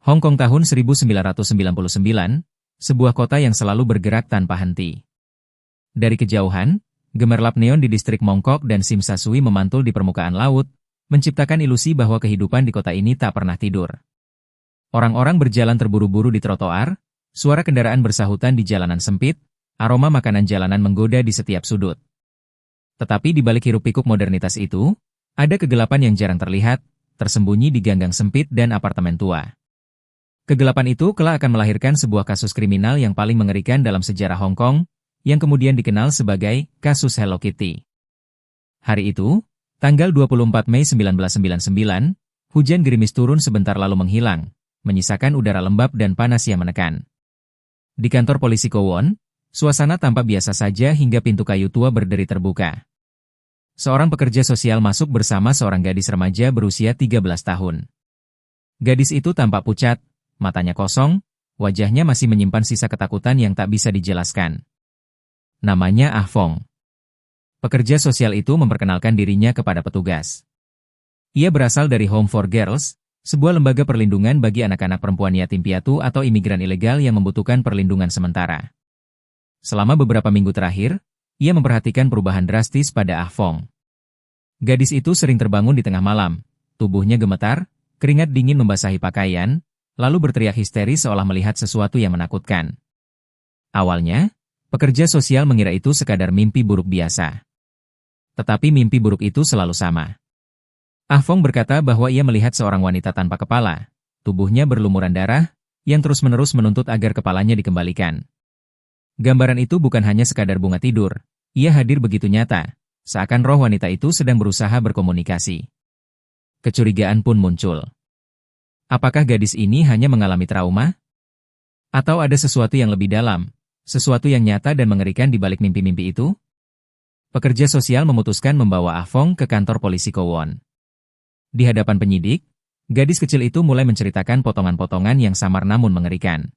Hong Kong tahun 1999, sebuah kota yang selalu bergerak tanpa henti. Dari kejauhan, gemerlap neon di distrik Mongkok dan Tsim Sha Tsui memantul di permukaan laut, menciptakan ilusi bahwa kehidupan di kota ini tak pernah tidur. Orang-orang berjalan terburu-buru di trotoar, suara kendaraan bersahutan di jalanan sempit, aroma makanan jalanan menggoda di setiap sudut. Tetapi di balik hiruk-pikuk modernitas itu, ada kegelapan yang jarang terlihat, tersembunyi di ganggang sempit dan apartemen tua. Kegelapan itu kelak akan melahirkan sebuah kasus kriminal yang paling mengerikan dalam sejarah Hong Kong, yang kemudian dikenal sebagai kasus Hello Kitty. Hari itu, tanggal 24 Mei 1999, hujan gerimis turun sebentar lalu menghilang, menyisakan udara lembab dan panas yang menekan. Di kantor polisi Kowon, suasana tampak biasa saja hingga pintu kayu tua berderi terbuka. Seorang pekerja sosial masuk bersama seorang gadis remaja berusia 13 tahun. Gadis itu tampak pucat, matanya kosong, wajahnya masih menyimpan sisa ketakutan yang tak bisa dijelaskan. Namanya Ah Fong. Pekerja sosial itu memperkenalkan dirinya kepada petugas. Ia berasal dari Home for Girls, sebuah lembaga perlindungan bagi anak-anak perempuan yatim piatu atau imigran ilegal yang membutuhkan perlindungan sementara. Selama beberapa minggu terakhir, ia memperhatikan perubahan drastis pada Ah Fong. Gadis itu sering terbangun di tengah malam, tubuhnya gemetar, keringat dingin membasahi pakaian, lalu berteriak histeris seolah melihat sesuatu yang menakutkan. Awalnya, pekerja sosial mengira itu sekadar mimpi buruk biasa. Tetapi mimpi buruk itu selalu sama. Ah Fong berkata bahwa ia melihat seorang wanita tanpa kepala, tubuhnya berlumuran darah, yang terus-menerus menuntut agar kepalanya dikembalikan. Gambaran itu bukan hanya sekadar bunga tidur, ia hadir begitu nyata, seakan roh wanita itu sedang berusaha berkomunikasi. Kecurigaan pun muncul. Apakah gadis ini hanya mengalami trauma? Atau ada sesuatu yang lebih dalam, sesuatu yang nyata dan mengerikan di balik mimpi-mimpi itu? Pekerja sosial memutuskan membawa Ah Fong ke kantor polisi Kowon. Di hadapan penyidik, gadis kecil itu mulai menceritakan potongan-potongan yang samar namun mengerikan.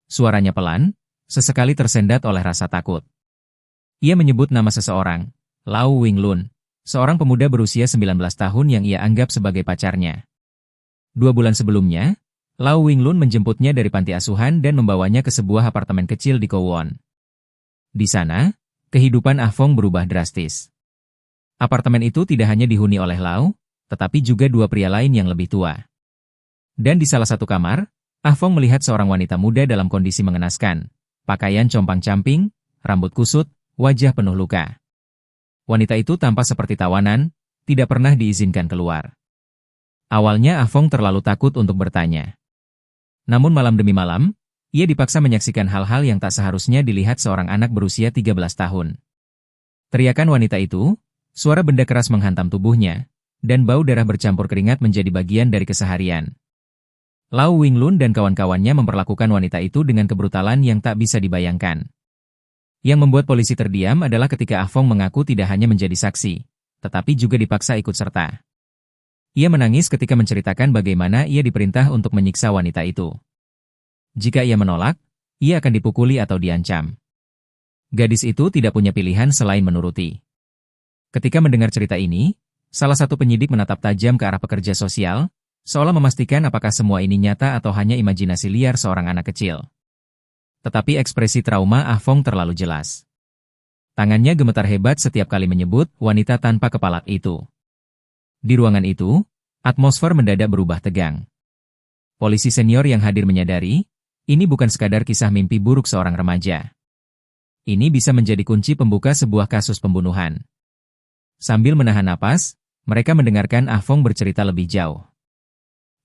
Suaranya pelan, sesekali tersendat oleh rasa takut. Ia menyebut nama seseorang, Lau Winglun, seorang pemuda berusia 19 tahun yang ia anggap sebagai pacarnya. 2 bulan sebelumnya, Lau Winglun menjemputnya dari panti asuhan dan membawanya ke sebuah apartemen kecil di Kowon. Di sana, kehidupan Ah Fong berubah drastis. Apartemen itu tidak hanya dihuni oleh Lau, tetapi juga 2 pria lain yang lebih tua. Dan di salah satu kamar, Ah Fong melihat seorang wanita muda dalam kondisi mengenaskan, pakaian compang-camping, rambut kusut, wajah penuh luka. Wanita itu tampak seperti tawanan, tidak pernah diizinkan keluar. Awalnya Ah Fong terlalu takut untuk bertanya. Namun malam demi malam, ia dipaksa menyaksikan hal-hal yang tak seharusnya dilihat seorang anak berusia 13 tahun. Teriakan wanita itu, suara benda keras menghantam tubuhnya, dan bau darah bercampur keringat menjadi bagian dari keseharian. Lau Winglun dan kawan-kawannya memperlakukan wanita itu dengan kebrutalan yang tak bisa dibayangkan. Yang membuat polisi terdiam adalah ketika Ah Fong mengaku tidak hanya menjadi saksi, tetapi juga dipaksa ikut serta. Ia menangis ketika menceritakan bagaimana ia diperintah untuk menyiksa wanita itu. Jika ia menolak, ia akan dipukuli atau diancam. Gadis itu tidak punya pilihan selain menuruti. Ketika mendengar cerita ini, salah satu penyidik menatap tajam ke arah pekerja sosial, seolah memastikan apakah semua ini nyata atau hanya imajinasi liar seorang anak kecil. Tetapi ekspresi trauma Ah Fong terlalu jelas. Tangannya gemetar hebat setiap kali menyebut wanita tanpa kepala itu. Di ruangan itu, atmosfer mendadak berubah tegang. Polisi senior yang hadir menyadari, ini bukan sekadar kisah mimpi buruk seorang remaja. Ini bisa menjadi kunci pembuka sebuah kasus pembunuhan. Sambil menahan napas, mereka mendengarkan Ah Fong bercerita lebih jauh.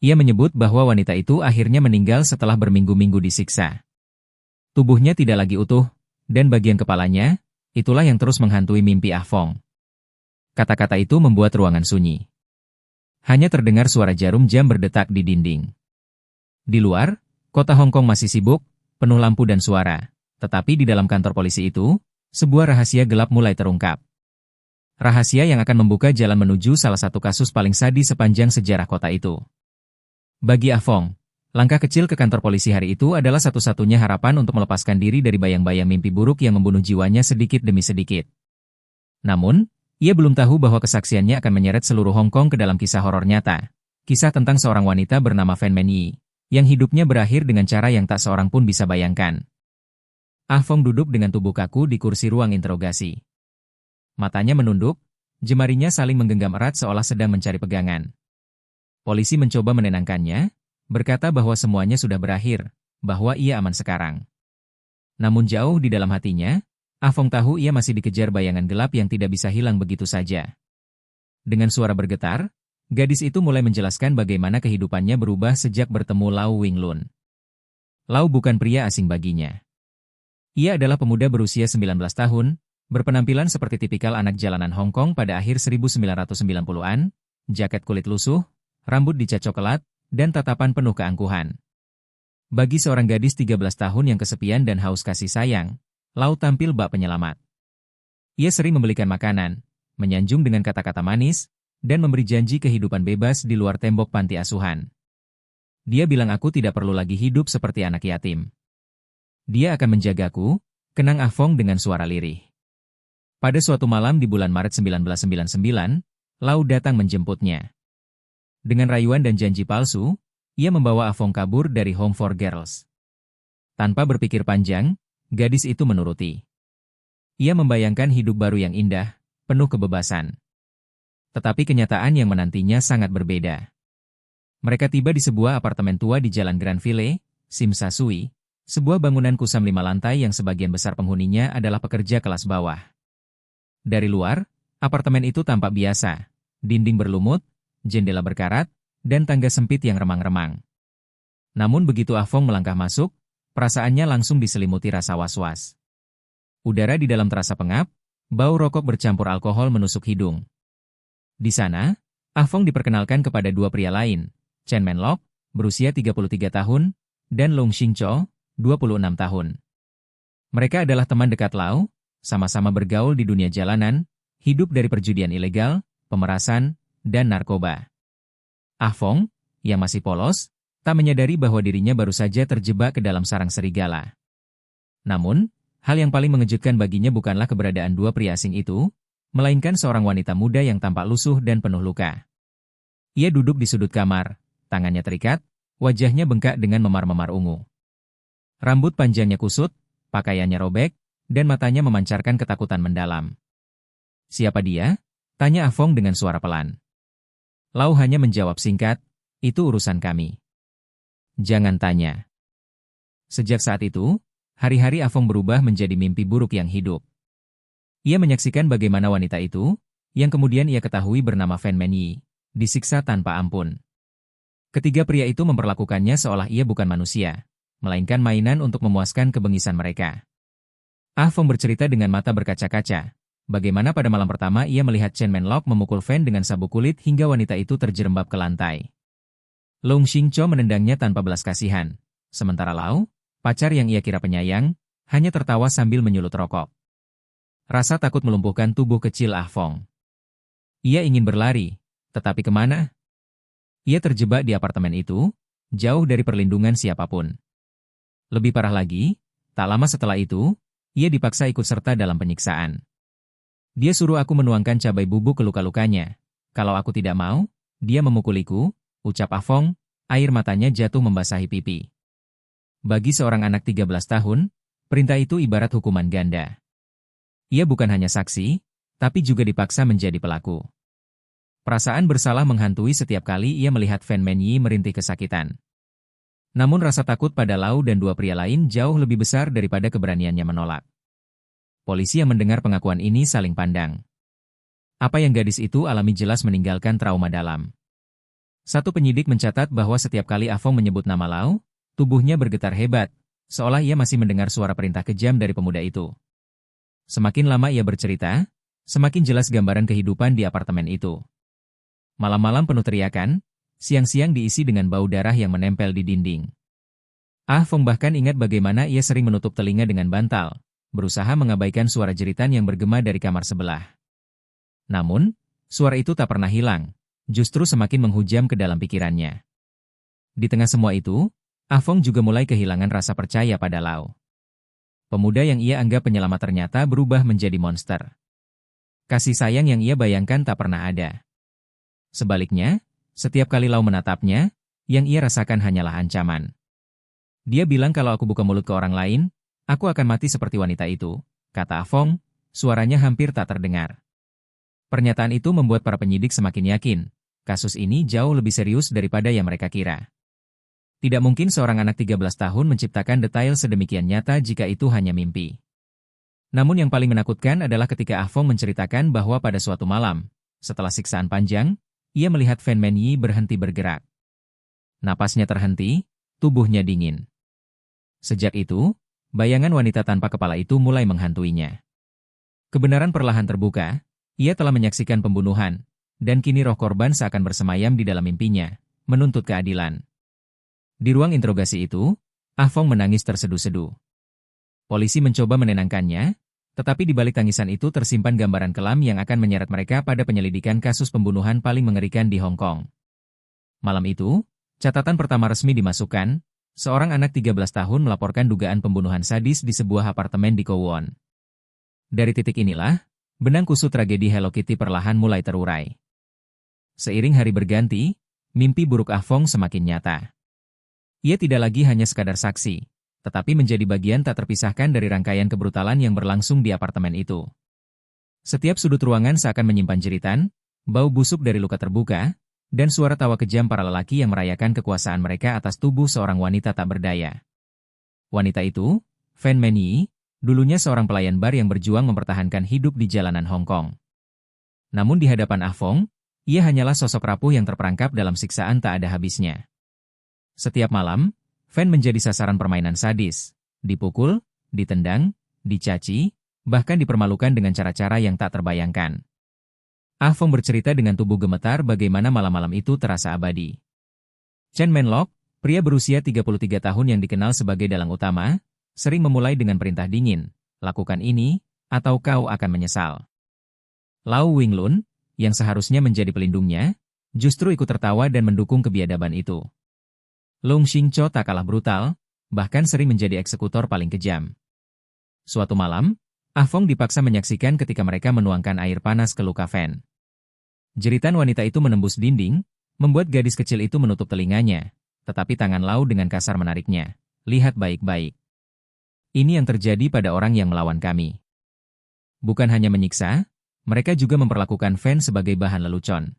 Ia menyebut bahwa wanita itu akhirnya meninggal setelah berminggu-minggu disiksa. Tubuhnya tidak lagi utuh, dan bagian kepalanya, itulah yang terus menghantui mimpi Ah Fong. Kata-kata itu membuat ruangan sunyi. Hanya terdengar suara jarum jam berdetak di dinding. Di luar, kota Hong Kong masih sibuk, penuh lampu dan suara. Tetapi di dalam kantor polisi itu, sebuah rahasia gelap mulai terungkap. Rahasia yang akan membuka jalan menuju salah satu kasus paling sadis sepanjang sejarah kota itu. Bagi Ah Fong, langkah kecil ke kantor polisi hari itu adalah satu-satunya harapan untuk melepaskan diri dari bayang-bayang mimpi buruk yang membunuh jiwanya sedikit demi sedikit. Namun, ia belum tahu bahwa kesaksiannya akan menyeret seluruh Hong Kong ke dalam kisah horor nyata. Kisah tentang seorang wanita bernama Fan Menyi, yang hidupnya berakhir dengan cara yang tak seorang pun bisa bayangkan. Ah Fong duduk dengan tubuh kaku di kursi ruang interogasi. Matanya menunduk, jemarinya saling menggenggam erat seolah sedang mencari pegangan. Polisi mencoba menenangkannya, berkata bahwa semuanya sudah berakhir, bahwa ia aman sekarang. Namun jauh di dalam hatinya, Ah Fong tahu ia masih dikejar bayangan gelap yang tidak bisa hilang begitu saja. Dengan suara bergetar, gadis itu mulai menjelaskan bagaimana kehidupannya berubah sejak bertemu Lau Winglun. Lau bukan pria asing baginya. Ia adalah pemuda berusia 19 tahun, berpenampilan seperti tipikal anak jalanan Hong Kong pada akhir 1990-an, jaket kulit lusuh, rambut dicat coklat, dan tatapan penuh keangkuhan. Bagi seorang gadis 13 tahun yang kesepian dan haus kasih sayang, Lau tampil bak penyelamat. Ia sering membelikan makanan, menyanjung dengan kata-kata manis, dan memberi janji kehidupan bebas di luar tembok panti asuhan. Dia bilang aku tidak perlu lagi hidup seperti anak yatim. Dia akan menjagaku, kenang Ah Fong dengan suara lirih. Pada suatu malam di bulan Maret 1999, Lau datang menjemputnya. Dengan rayuan dan janji palsu, ia membawa Ah Fong kabur dari Home for Girls. Tanpa berpikir panjang, gadis itu menuruti. Ia membayangkan hidup baru yang indah, penuh kebebasan. Tetapi kenyataan yang menantinya sangat berbeda. Mereka tiba di sebuah apartemen tua di Jalan Granville, Sim Sa Tsui, sebuah bangunan kusam 5 lantai yang sebagian besar penghuninya adalah pekerja kelas bawah. Dari luar, apartemen itu tampak biasa, dinding berlumut, jendela berkarat, dan tangga sempit yang remang-remang. Namun begitu Ah Fong melangkah masuk, perasaannya langsung diselimuti rasa was-was. Udara di dalam terasa pengap, bau rokok bercampur alkohol menusuk hidung. Di sana, Ah Fong diperkenalkan kepada dua pria lain, Chen Menlok, berusia 33 tahun, dan Long Xingcho, 26 tahun. Mereka adalah teman dekat Lau, sama-sama bergaul di dunia jalanan, hidup dari perjudian ilegal, pemerasan, dan narkoba. Ah Fong, yang masih polos, tak menyadari bahwa dirinya baru saja terjebak ke dalam sarang serigala. Namun, hal yang paling mengejutkan baginya bukanlah keberadaan dua pria asing itu, melainkan seorang wanita muda yang tampak lusuh dan penuh luka. Ia duduk di sudut kamar, tangannya terikat, wajahnya bengkak dengan memar-memar ungu. Rambut panjangnya kusut, pakaiannya robek, dan matanya memancarkan ketakutan mendalam. "Siapa dia?" tanya Ah Fong dengan suara pelan. Lau hanya menjawab singkat, "Itu urusan kami. Jangan tanya." Sejak saat itu, hari-hari Ah Fong berubah menjadi mimpi buruk yang hidup. Ia menyaksikan bagaimana wanita itu, yang kemudian ia ketahui bernama Fan Menyi, disiksa tanpa ampun. Ketiga pria itu memperlakukannya seolah ia bukan manusia, melainkan mainan untuk memuaskan kebengisan mereka. Ah Fong bercerita dengan mata berkaca-kaca, bagaimana pada malam pertama ia melihat Chen Menlok memukul Fan dengan sabuk kulit hingga wanita itu terjerembab ke lantai. Long Xingcho menendangnya tanpa belas kasihan, sementara Lau, pacar yang ia kira penyayang, hanya tertawa sambil menyulut rokok. Rasa takut melumpuhkan tubuh kecil Ah Fong. Ia ingin berlari, tetapi kemana? Ia terjebak di apartemen itu, jauh dari perlindungan siapapun. Lebih parah lagi, tak lama setelah itu, ia dipaksa ikut serta dalam penyiksaan. Dia suruh aku menuangkan cabai bubuk ke luka-lukanya. Kalau aku tidak mau, dia memukuliku, ucap Ah Fong, air matanya jatuh membasahi pipi. Bagi seorang anak 13 tahun, perintah itu ibarat hukuman ganda. Ia bukan hanya saksi, tapi juga dipaksa menjadi pelaku. Perasaan bersalah menghantui setiap kali ia melihat Fan Menyi merintih kesakitan. Namun rasa takut pada Lau dan dua pria lain jauh lebih besar daripada keberaniannya menolak. Polisi yang mendengar pengakuan ini saling pandang. Apa yang gadis itu alami jelas meninggalkan trauma dalam. Satu penyidik mencatat bahwa setiap kali Ah Fong menyebut nama Lau, tubuhnya bergetar hebat, seolah ia masih mendengar suara perintah kejam dari pemuda itu. Semakin lama ia bercerita, semakin jelas gambaran kehidupan di apartemen itu. Malam-malam penuh teriakan, siang-siang diisi dengan bau darah yang menempel di dinding. Ah Fong bahkan ingat bagaimana ia sering menutup telinga dengan bantal, berusaha mengabaikan suara jeritan yang bergema dari kamar sebelah. Namun, suara itu tak pernah hilang, justru semakin menghujam ke dalam pikirannya. Di tengah semua itu, Ah Fong juga mulai kehilangan rasa percaya pada Lau. Pemuda yang ia anggap penyelamat ternyata berubah menjadi monster. Kasih sayang yang ia bayangkan tak pernah ada. Sebaliknya, setiap kali Lau menatapnya, Yang ia rasakan hanyalah ancaman. Dia bilang kalau aku buka mulut ke orang lain, aku akan mati seperti wanita itu, kata Ah Fong, suaranya hampir tak terdengar. Pernyataan itu membuat para penyidik semakin yakin, kasus ini jauh lebih serius daripada yang mereka kira. Tidak mungkin seorang anak 13 tahun menciptakan detail sedemikian nyata jika itu hanya mimpi. Namun yang paling menakutkan adalah ketika Ah Fong menceritakan bahwa pada suatu malam, setelah siksaan panjang, ia melihat Fan Menyi berhenti bergerak. Napasnya terhenti, tubuhnya dingin. Sejak itu, bayangan wanita tanpa kepala itu mulai menghantuinya. Kebenaran perlahan terbuka, ia telah menyaksikan pembunuhan, dan kini roh korban seakan bersemayam di dalam mimpinya, menuntut keadilan. Di ruang interogasi itu, Ah Fong menangis terseduh-seduh. Polisi mencoba menenangkannya, tetapi di balik tangisan itu tersimpan gambaran kelam yang akan menyeret mereka pada penyelidikan kasus pembunuhan paling mengerikan di Hong Kong. Malam itu, catatan pertama resmi dimasukkan, seorang anak 13 tahun melaporkan dugaan pembunuhan sadis di sebuah apartemen di Kowloon. Dari titik inilah, benang kusut tragedi Hello Kitty perlahan mulai terurai. Seiring hari berganti, mimpi buruk Ah Fong semakin nyata. Ia tidak lagi hanya sekadar saksi, tetapi menjadi bagian tak terpisahkan dari rangkaian kebrutalan yang berlangsung di apartemen itu. Setiap sudut ruangan seakan menyimpan jeritan, bau busuk dari luka terbuka, dan suara tawa kejam para lelaki yang merayakan kekuasaan mereka atas tubuh seorang wanita tak berdaya. Wanita itu, Fan Menyi, dulunya seorang pelayan bar yang berjuang mempertahankan hidup di jalanan Hong Kong. Namun di hadapan Ah Fong, ia hanyalah sosok rapuh yang terperangkap dalam siksaan tak ada habisnya. Setiap malam, Fan menjadi sasaran permainan sadis, dipukul, ditendang, dicaci, bahkan dipermalukan dengan cara-cara yang tak terbayangkan. Ah Fong bercerita dengan tubuh gemetar bagaimana malam-malam itu terasa abadi. Chen Menlok, pria berusia 33 tahun yang dikenal sebagai dalang utama, sering memulai dengan perintah dingin, lakukan ini, atau kau akan menyesal. Lau Winglun, yang seharusnya menjadi pelindungnya, justru ikut tertawa dan mendukung kebiadaban itu. Long Xingcho tak kalah brutal, bahkan sering menjadi eksekutor paling kejam. Suatu malam, Ah Fong dipaksa menyaksikan ketika mereka menuangkan air panas ke luka Fan. Jeritan wanita itu menembus dinding, membuat gadis kecil itu menutup telinganya, tetapi tangan Lau dengan kasar menariknya. Lihat baik-baik. Ini yang terjadi pada orang yang melawan kami. Bukan hanya menyiksa, mereka juga memperlakukan Fan sebagai bahan lelucon.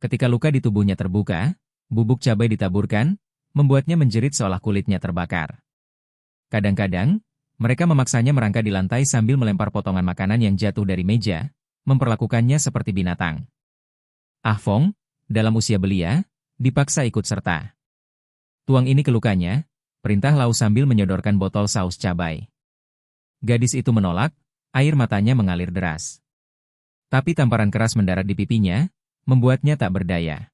Ketika luka di tubuhnya terbuka, bubuk cabai ditaburkan, membuatnya menjerit seolah kulitnya terbakar. Kadang-kadang, mereka memaksanya merangkak di lantai sambil melempar potongan makanan yang jatuh dari meja, memperlakukannya seperti binatang. Ah Fong, dalam usia belia, dipaksa ikut serta. Tuang ini ke lukanya, perintah Lau sambil menyodorkan botol saus cabai. Gadis itu menolak, air matanya mengalir deras. Tapi tamparan keras mendarat di pipinya, membuatnya tak berdaya.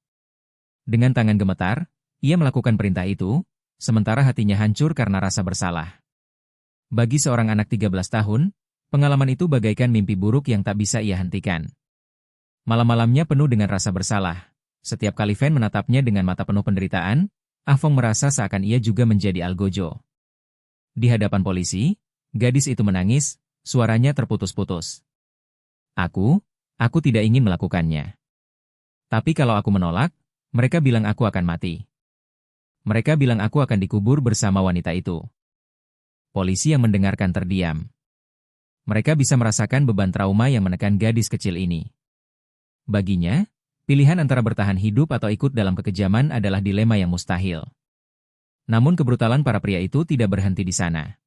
Dengan tangan gemetar, ia melakukan perintah itu, sementara hatinya hancur karena rasa bersalah. Bagi seorang anak 13 tahun, pengalaman itu bagaikan mimpi buruk yang tak bisa ia hentikan. Malam-malamnya penuh dengan rasa bersalah. Setiap kali Fan menatapnya dengan mata penuh penderitaan, Ah Fong merasa seakan ia juga menjadi algojo. Di hadapan polisi, gadis itu menangis, suaranya terputus-putus. Aku tidak ingin melakukannya. Tapi kalau aku menolak, mereka bilang aku akan mati. Mereka bilang aku akan dikubur bersama wanita itu. Polisi yang mendengarkan terdiam. Mereka bisa merasakan beban trauma yang menekan gadis kecil ini. Baginya, pilihan antara bertahan hidup atau ikut dalam kekejaman adalah dilema yang mustahil. Namun kebrutalan para pria itu tidak berhenti di sana.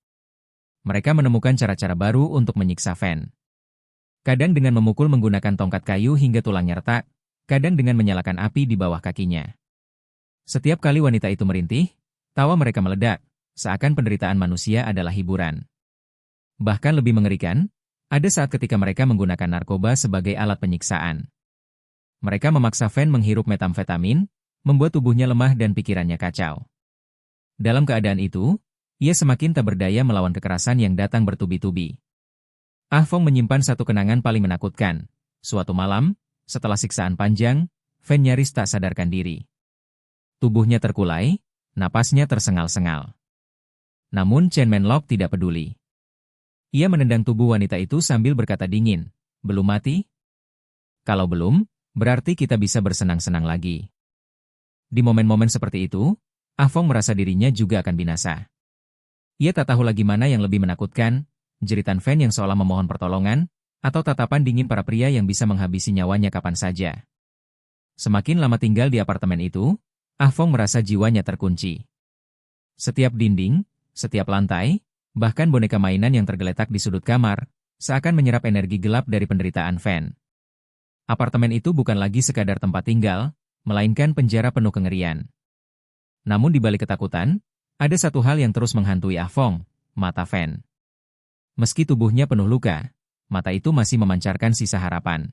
Mereka menemukan cara-cara baru untuk menyiksa Fan. Kadang dengan memukul menggunakan tongkat kayu hingga tulangnya retak, kadang dengan menyalakan api di bawah kakinya. Setiap kali wanita itu merintih, tawa mereka meledak, seakan penderitaan manusia adalah hiburan. Bahkan lebih mengerikan, ada saat ketika mereka menggunakan narkoba sebagai alat penyiksaan. Mereka memaksa Fan menghirup metamfetamin, membuat tubuhnya lemah dan pikirannya kacau. Dalam keadaan itu, ia semakin tak berdaya melawan kekerasan yang datang bertubi-tubi. Ah Fong menyimpan satu kenangan paling menakutkan. Suatu malam, setelah siksaan panjang, Fan nyaris tak sadarkan diri. Tubuhnya terkulai, napasnya tersengal-sengal. Namun Chen Menlok tidak peduli. Ia menendang tubuh wanita itu sambil berkata dingin, "Belum mati? Kalau belum, berarti kita bisa bersenang-senang lagi." Di momen-momen seperti itu, Ah Fong merasa dirinya juga akan binasa. Ia tak tahu lagi mana yang lebih menakutkan, jeritan Fan yang seolah memohon pertolongan, atau tatapan dingin para pria yang bisa menghabisi nyawanya kapan saja. Semakin lama tinggal di apartemen itu, Ah Fong merasa jiwanya terkunci. Setiap dinding, setiap lantai, bahkan boneka mainan yang tergeletak di sudut kamar, seakan menyerap energi gelap dari penderitaan Fan. Apartemen itu bukan lagi sekadar tempat tinggal, melainkan penjara penuh kengerian. Namun di balik ketakutan, ada satu hal yang terus menghantui Ah Fong, mata Fan. Meski tubuhnya penuh luka, mata itu masih memancarkan sisa harapan.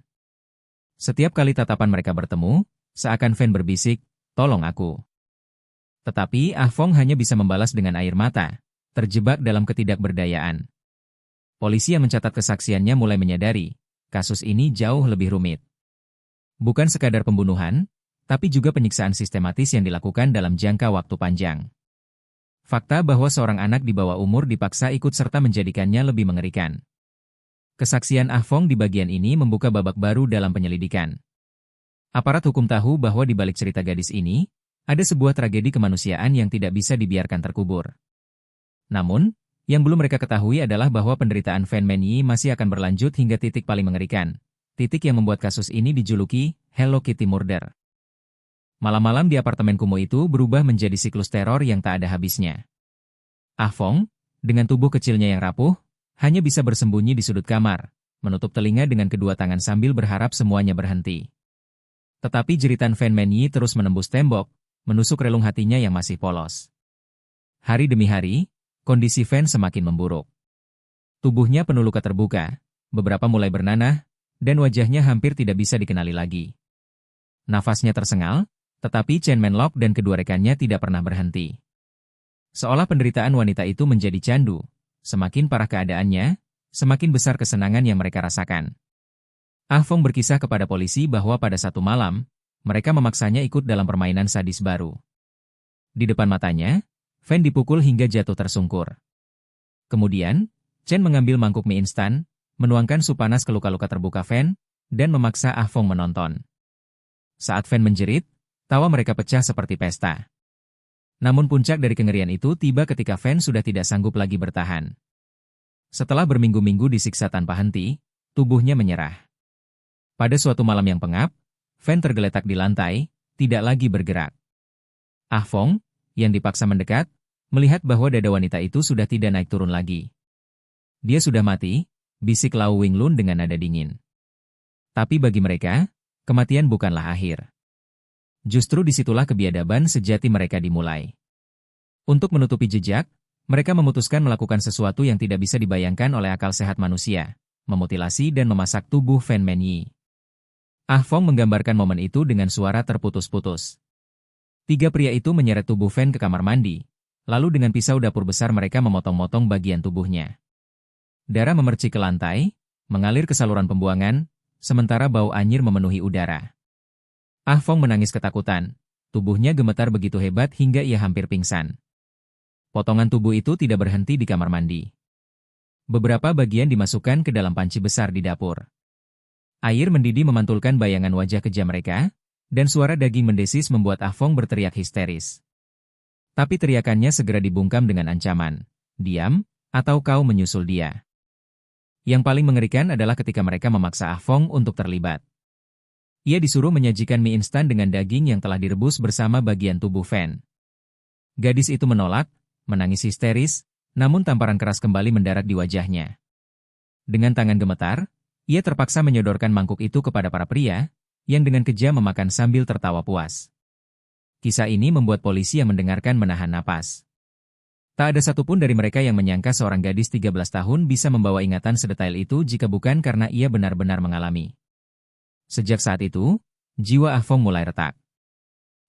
Setiap kali tatapan mereka bertemu, seakan Fan berbisik, "Tolong aku." Tetapi Ah Fong hanya bisa membalas dengan air mata, terjebak dalam ketidakberdayaan. Polisi yang mencatat kesaksiannya mulai menyadari, kasus ini jauh lebih rumit. Bukan sekadar pembunuhan, tapi juga penyiksaan sistematis yang dilakukan dalam jangka waktu panjang. Fakta bahwa seorang anak di bawah umur dipaksa ikut serta menjadikannya lebih mengerikan. Kesaksian Ah Fong di bagian ini membuka babak baru dalam penyelidikan. Aparat hukum tahu bahwa di balik cerita gadis ini, ada sebuah tragedi kemanusiaan yang tidak bisa dibiarkan terkubur. Namun, yang belum mereka ketahui adalah bahwa penderitaan Fan Menyi masih akan berlanjut hingga titik paling mengerikan. Titik yang membuat kasus ini dijuluki Hello Kitty Murder. Malam-malam di apartemen kumuh itu berubah menjadi siklus teror yang tak ada habisnya. Ah Fong, dengan tubuh kecilnya yang rapuh, hanya bisa bersembunyi di sudut kamar, menutup telinga dengan kedua tangan sambil berharap semuanya berhenti. Tetapi jeritan Fan Menyi terus menembus tembok, menusuk relung hatinya yang masih polos. Hari demi hari, kondisi Fan semakin memburuk. Tubuhnya penuh luka terbuka, beberapa mulai bernanah, dan wajahnya hampir tidak bisa dikenali lagi. Nafasnya tersengal, tetapi Chen Menlok dan kedua rekannya tidak pernah berhenti. Seolah penderitaan wanita itu menjadi candu, semakin parah keadaannya, semakin besar kesenangan yang mereka rasakan. Ah Fong berkisah kepada polisi bahwa pada satu malam, mereka memaksanya ikut dalam permainan sadis baru. Di depan matanya, Fan dipukul hingga jatuh tersungkur. Kemudian, Chen mengambil mangkuk mie instan, menuangkan sup panas ke luka-luka terbuka Fan, dan memaksa Ah Fong menonton. Saat Fan menjerit, tawa mereka pecah seperti pesta. Namun puncak dari kengerian itu tiba ketika Fan sudah tidak sanggup lagi bertahan. Setelah berminggu-minggu disiksa tanpa henti, tubuhnya menyerah. Pada suatu malam yang pengap, Fan tergeletak di lantai, tidak lagi bergerak. Ah Fong, yang dipaksa mendekat, melihat bahwa dada wanita itu sudah tidak naik turun lagi. Dia sudah mati, bisik Lau Winglun dengan nada dingin. Tapi bagi mereka, kematian bukanlah akhir. Justru disitulah kebiadaban sejati mereka dimulai. Untuk menutupi jejak, mereka memutuskan melakukan sesuatu yang tidak bisa dibayangkan oleh akal sehat manusia, memutilasi dan memasak tubuh Fan Menyi. Ah Fong menggambarkan momen itu dengan suara terputus-putus. Tiga pria itu menyeret tubuh Fan ke kamar mandi, lalu dengan pisau dapur besar mereka memotong-motong bagian tubuhnya. Darah memercik ke lantai, mengalir ke saluran pembuangan, sementara bau anyir memenuhi udara. Ah Fong menangis ketakutan, tubuhnya gemetar begitu hebat hingga ia hampir pingsan. Potongan tubuh itu tidak berhenti di kamar mandi. Beberapa bagian dimasukkan ke dalam panci besar di dapur. Air mendidih memantulkan bayangan wajah kejam mereka, dan suara daging mendesis membuat Ah Fong berteriak histeris. Tapi teriakannya segera dibungkam dengan ancaman, "Diam, atau kau menyusul dia." Yang paling mengerikan adalah ketika mereka memaksa Ah Fong untuk terlibat. Ia disuruh menyajikan mie instan dengan daging yang telah direbus bersama bagian tubuh Fan. Gadis itu menolak, menangis histeris, namun tamparan keras kembali mendarat di wajahnya. Dengan tangan gemetar, ia terpaksa menyodorkan mangkuk itu kepada para pria, yang dengan kejam memakan sambil tertawa puas. Kisah ini membuat polisi yang mendengarkan menahan napas. Tak ada satupun dari mereka yang menyangka seorang gadis 13 tahun bisa membawa ingatan sedetail itu jika bukan karena ia benar-benar mengalami. Sejak saat itu, jiwa Ah Fong mulai retak.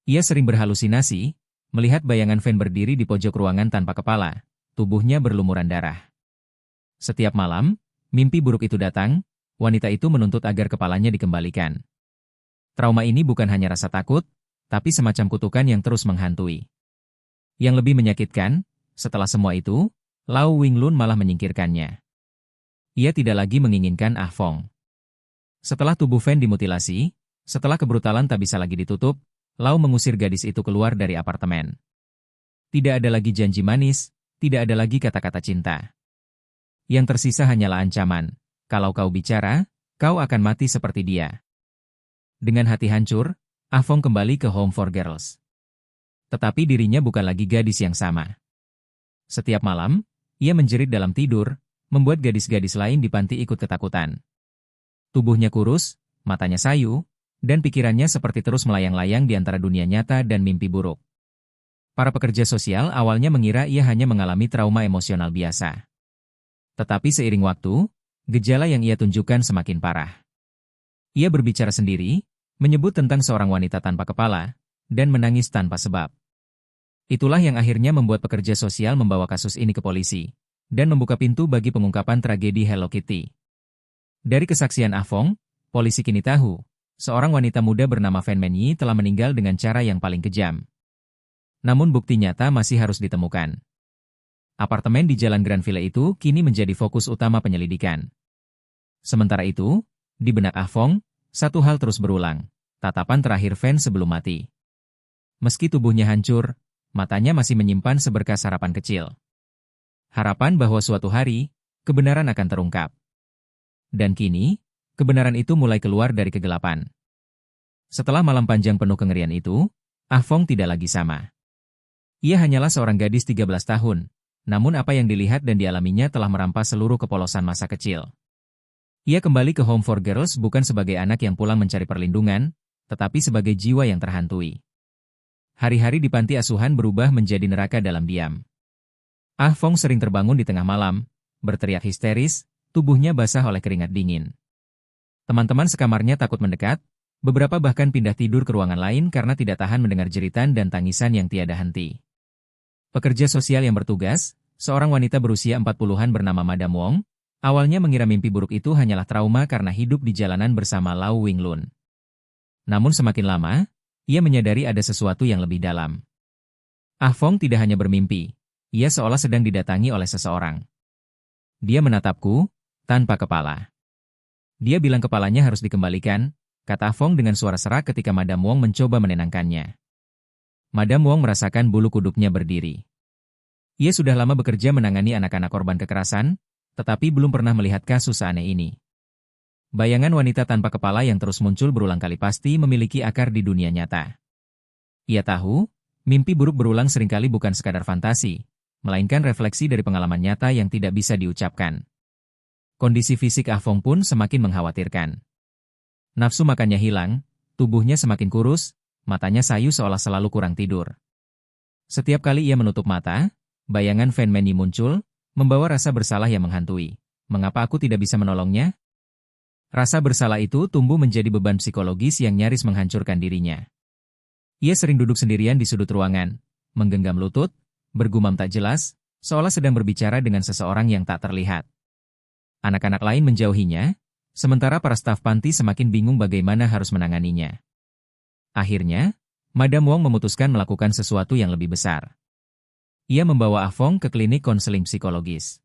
Ia sering berhalusinasi, melihat bayangan Fan berdiri di pojok ruangan tanpa kepala, tubuhnya berlumuran darah. Setiap malam, mimpi buruk itu datang, wanita itu menuntut agar kepalanya dikembalikan. Trauma ini bukan hanya rasa takut, tapi semacam kutukan yang terus menghantui. Yang lebih menyakitkan, setelah semua itu, Lau Winglun malah menyingkirkannya. Ia tidak lagi menginginkan Ah Fong. Setelah tubuh Fan dimutilasi, setelah kebrutalan tak bisa lagi ditutup, Lau mengusir gadis itu keluar dari apartemen. Tidak ada lagi janji manis, tidak ada lagi kata-kata cinta. Yang tersisa hanyalah ancaman. Kalau kau bicara, kau akan mati seperti dia. Dengan hati hancur, Ah Fong kembali ke Home for Girls. Tetapi dirinya bukan lagi gadis yang sama. Setiap malam, ia menjerit dalam tidur, membuat gadis-gadis lain di panti ikut ketakutan. Tubuhnya kurus, matanya sayu, dan pikirannya seperti terus melayang-layang di antara dunia nyata dan mimpi buruk. Para pekerja sosial awalnya mengira ia hanya mengalami trauma emosional biasa. Tetapi seiring waktu, gejala yang ia tunjukkan semakin parah. Ia berbicara sendiri, menyebut tentang seorang wanita tanpa kepala, dan menangis tanpa sebab. Itulah yang akhirnya membuat pekerja sosial membawa kasus ini ke polisi, dan membuka pintu bagi pengungkapan tragedi Hello Kitty. Dari kesaksian Ah Fong, polisi kini tahu, seorang wanita muda bernama Fan Menyi telah meninggal dengan cara yang paling kejam. Namun bukti nyata masih harus ditemukan. Apartemen di Jalan Granville itu kini menjadi fokus utama penyelidikan. Sementara itu, di benak Ah Fong, satu hal terus berulang, tatapan terakhir Fan sebelum mati. Meski tubuhnya hancur, matanya masih menyimpan seberkas harapan kecil. Harapan bahwa suatu hari, kebenaran akan terungkap. Dan kini, kebenaran itu mulai keluar dari kegelapan. Setelah malam panjang penuh kengerian itu, Ah Fong tidak lagi sama. Ia hanyalah seorang gadis 13 tahun, namun apa yang dilihat dan dialaminya telah merampas seluruh kepolosan masa kecil. Ia kembali ke Home for Girls bukan sebagai anak yang pulang mencari perlindungan, tetapi sebagai jiwa yang terhantui. Hari-hari di panti asuhan berubah menjadi neraka dalam diam. Ah Fong sering terbangun di tengah malam, berteriak histeris, tubuhnya basah oleh keringat dingin. Teman-teman sekamarnya takut mendekat, beberapa bahkan pindah tidur ke ruangan lain karena tidak tahan mendengar jeritan dan tangisan yang tiada henti. Pekerja sosial yang bertugas, seorang wanita berusia 40-an bernama Madam Wong, awalnya mengira mimpi buruk itu hanyalah trauma karena hidup di jalanan bersama Lau Winglun. Namun semakin lama, ia menyadari ada sesuatu yang lebih dalam. Ah Fong tidak hanya bermimpi, ia seolah sedang didatangi oleh seseorang. Dia menatapku, tanpa kepala. Dia bilang kepalanya harus dikembalikan, kata Ah Fong dengan suara serak ketika Madam Wong mencoba menenangkannya. Madam Wong merasakan bulu kuduknya berdiri. Ia sudah lama bekerja menangani anak-anak korban kekerasan, tetapi belum pernah melihat kasus aneh ini. Bayangan wanita tanpa kepala yang terus muncul berulang kali pasti memiliki akar di dunia nyata. Ia tahu, mimpi buruk berulang seringkali bukan sekadar fantasi, melainkan refleksi dari pengalaman nyata yang tidak bisa diucapkan. Kondisi fisik Ah Fong pun semakin mengkhawatirkan. Nafsu makannya hilang, tubuhnya semakin kurus, matanya sayu seolah selalu kurang tidur. Setiap kali ia menutup mata, bayangan Fan Menyi muncul, membawa rasa bersalah yang menghantui. Mengapa aku tidak bisa menolongnya? Rasa bersalah itu tumbuh menjadi beban psikologis yang nyaris menghancurkan dirinya. Ia sering duduk sendirian di sudut ruangan, menggenggam lutut, bergumam tak jelas, seolah sedang berbicara dengan seseorang yang tak terlihat. Anak-anak lain menjauhinya, sementara para staf panti semakin bingung bagaimana harus menanganinya. Akhirnya, Madam Wong memutuskan melakukan sesuatu yang lebih besar. Ia membawa Ah Fong ke klinik konseling psikologis.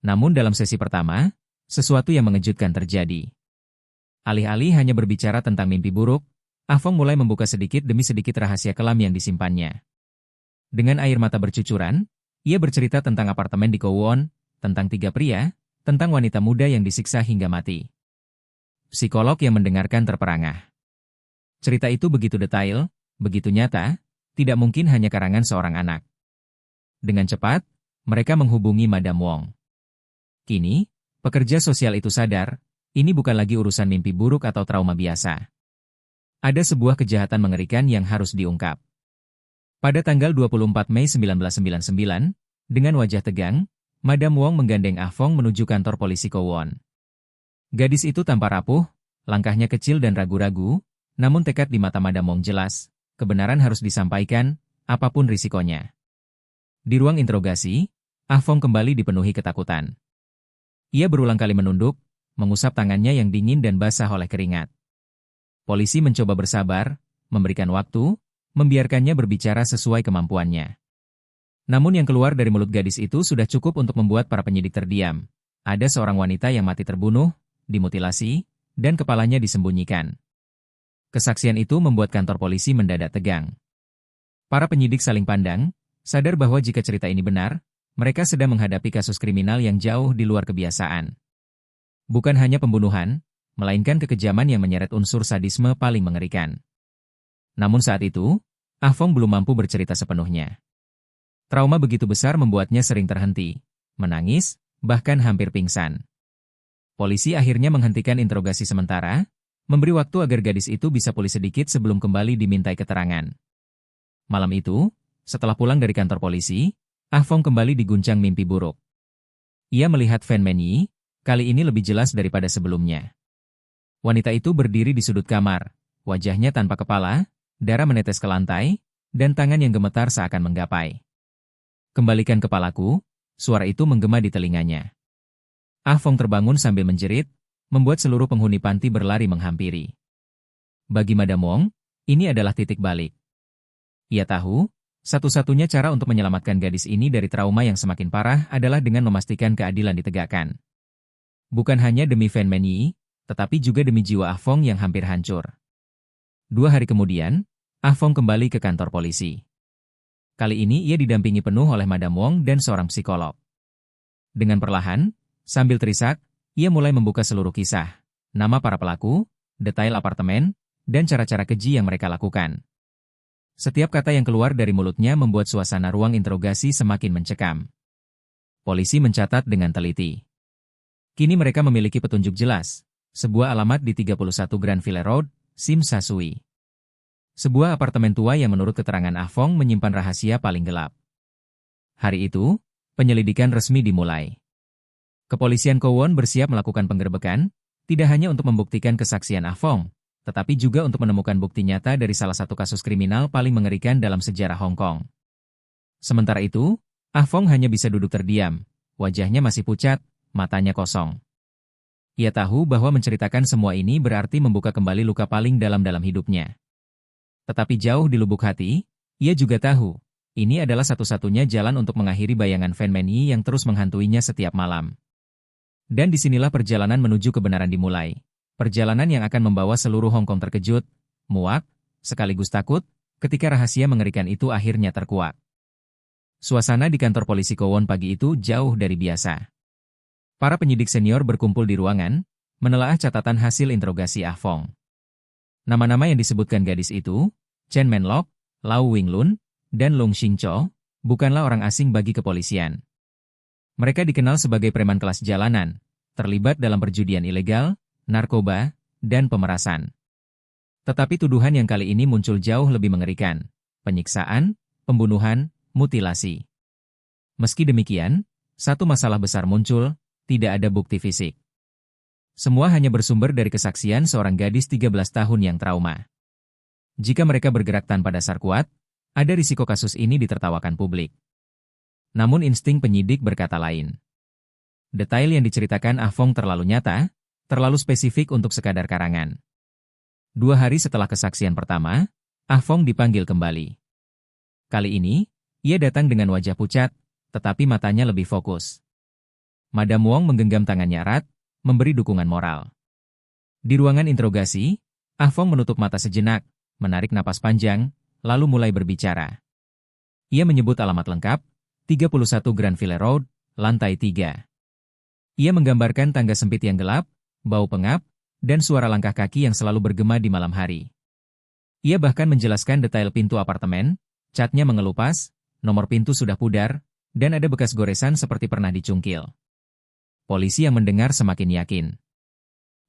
Namun dalam sesi pertama, sesuatu yang mengejutkan terjadi. Alih-alih hanya berbicara tentang mimpi buruk, Ah Fong mulai membuka sedikit demi sedikit rahasia kelam yang disimpannya. Dengan air mata bercucuran, ia bercerita tentang apartemen di Kowon, tentang 3 pria, tentang wanita muda yang disiksa hingga mati. Psikolog yang mendengarkan terperangah. Cerita itu begitu detail, begitu nyata, tidak mungkin hanya karangan seorang anak. Dengan cepat, mereka menghubungi Madam Wong. Kini, pekerja sosial itu sadar, ini bukan lagi urusan mimpi buruk atau trauma biasa. Ada sebuah kejahatan mengerikan yang harus diungkap. Pada tanggal 24 Mei 1999, dengan wajah tegang, Madam Wong menggandeng Ah Fong menuju kantor polisi Kowon. Gadis itu tampak rapuh, langkahnya kecil dan ragu-ragu, namun tekad di mata Madam Wong jelas, kebenaran harus disampaikan, apapun risikonya. Di ruang interogasi, Ah Fong kembali dipenuhi ketakutan. Ia berulang kali menunduk, mengusap tangannya yang dingin dan basah oleh keringat. Polisi mencoba bersabar, memberikan waktu, membiarkannya berbicara sesuai kemampuannya. Namun yang keluar dari mulut gadis itu sudah cukup untuk membuat para penyidik terdiam. Ada seorang wanita yang mati terbunuh, dimutilasi, dan kepalanya disembunyikan. Kesaksian itu membuat kantor polisi mendadak tegang. Para penyidik saling pandang, sadar bahwa jika cerita ini benar, mereka sedang menghadapi kasus kriminal yang jauh di luar kebiasaan. Bukan hanya pembunuhan, melainkan kekejaman yang menyeret unsur sadisme paling mengerikan. Namun saat itu, Ah Fong belum mampu bercerita sepenuhnya. Trauma begitu besar membuatnya sering terhenti, menangis, bahkan hampir pingsan. Polisi akhirnya menghentikan interogasi sementara, memberi waktu agar gadis itu bisa pulih sedikit sebelum kembali dimintai keterangan. Malam itu, setelah pulang dari kantor polisi, Ah Fong kembali diguncang mimpi buruk. Ia melihat Fan Menyi, kali ini lebih jelas daripada sebelumnya. Wanita itu berdiri di sudut kamar, wajahnya tanpa kepala, darah menetes ke lantai, dan tangan yang gemetar seakan menggapai. "Kembalikan kepalaku," suara itu menggema di telinganya. Ah Fong terbangun sambil menjerit, membuat seluruh penghuni panti berlari menghampiri. Bagi Madam Wong, ini adalah titik balik. Ia tahu, satu-satunya cara untuk menyelamatkan gadis ini dari trauma yang semakin parah adalah dengan memastikan keadilan ditegakkan. Bukan hanya demi Fan Menyi, tetapi juga demi jiwa Ah Fong yang hampir hancur. 2 hari kemudian, Ah Fong kembali ke kantor polisi. Kali ini ia didampingi penuh oleh Madam Wong dan seorang psikolog. Dengan perlahan, sambil terisak, ia mulai membuka seluruh kisah, nama para pelaku, detail apartemen, dan cara-cara keji yang mereka lakukan. Setiap kata yang keluar dari mulutnya membuat suasana ruang interogasi semakin mencekam. Polisi mencatat dengan teliti. Kini mereka memiliki petunjuk jelas, sebuah alamat di 31 Grandville Road, Sim Sa Sui. Sebuah apartemen tua yang menurut keterangan Ah Fong menyimpan rahasia paling gelap. Hari itu, penyelidikan resmi dimulai. Kepolisian Kowon bersiap melakukan penggerbekan, tidak hanya untuk membuktikan kesaksian Ah Fong, tetapi juga untuk menemukan bukti nyata dari salah satu kasus kriminal paling mengerikan dalam sejarah Hong Kong. Sementara itu, Ah Fong hanya bisa duduk terdiam, wajahnya masih pucat, matanya kosong. Ia tahu bahwa menceritakan semua ini berarti membuka kembali luka paling dalam hidupnya. Tetapi jauh di lubuk hati, ia juga tahu, ini adalah satu-satunya jalan untuk mengakhiri bayangan Fan Menyi yang terus menghantuinya setiap malam. Dan disinilah perjalanan menuju kebenaran dimulai. Perjalanan yang akan membawa seluruh Hong Kong terkejut, muak, sekaligus takut, ketika rahasia mengerikan itu akhirnya terkuak. Suasana di kantor polisi Kowon pagi itu jauh dari biasa. Para penyidik senior berkumpul di ruangan, menelaah catatan hasil interogasi Ah Fong. Nama-nama yang disebutkan gadis itu, Chen Menlok, Lau Winglun, dan Long Xingcho, bukanlah orang asing bagi kepolisian. Mereka dikenal sebagai preman kelas jalanan, terlibat dalam perjudian ilegal, narkoba, dan pemerasan. Tetapi tuduhan yang kali ini muncul jauh lebih mengerikan: penyiksaan, pembunuhan, mutilasi. Meski demikian, satu masalah besar muncul: tidak ada bukti fisik. Semua hanya bersumber dari kesaksian seorang gadis 13 tahun yang trauma. Jika mereka bergerak tanpa dasar kuat, ada risiko kasus ini ditertawakan publik. Namun insting penyidik berkata lain. Detail yang diceritakan Ah Fong terlalu nyata, terlalu spesifik untuk sekadar karangan. 2 hari setelah kesaksian pertama, Ah Fong dipanggil kembali. Kali ini, ia datang dengan wajah pucat, tetapi matanya lebih fokus. Madam Wong menggenggam tangannya erat, memberi dukungan moral. Di ruangan interogasi, Ah Fong menutup mata sejenak, menarik napas panjang, lalu mulai berbicara. Ia menyebut alamat lengkap, 31 Grandville Road, lantai 3. Ia menggambarkan tangga sempit yang gelap, bau pengap, dan suara langkah kaki yang selalu bergema di malam hari. Ia bahkan menjelaskan detail pintu apartemen, catnya mengelupas, nomor pintu sudah pudar, dan ada bekas goresan seperti pernah dicungkil. Polisi yang mendengar semakin yakin.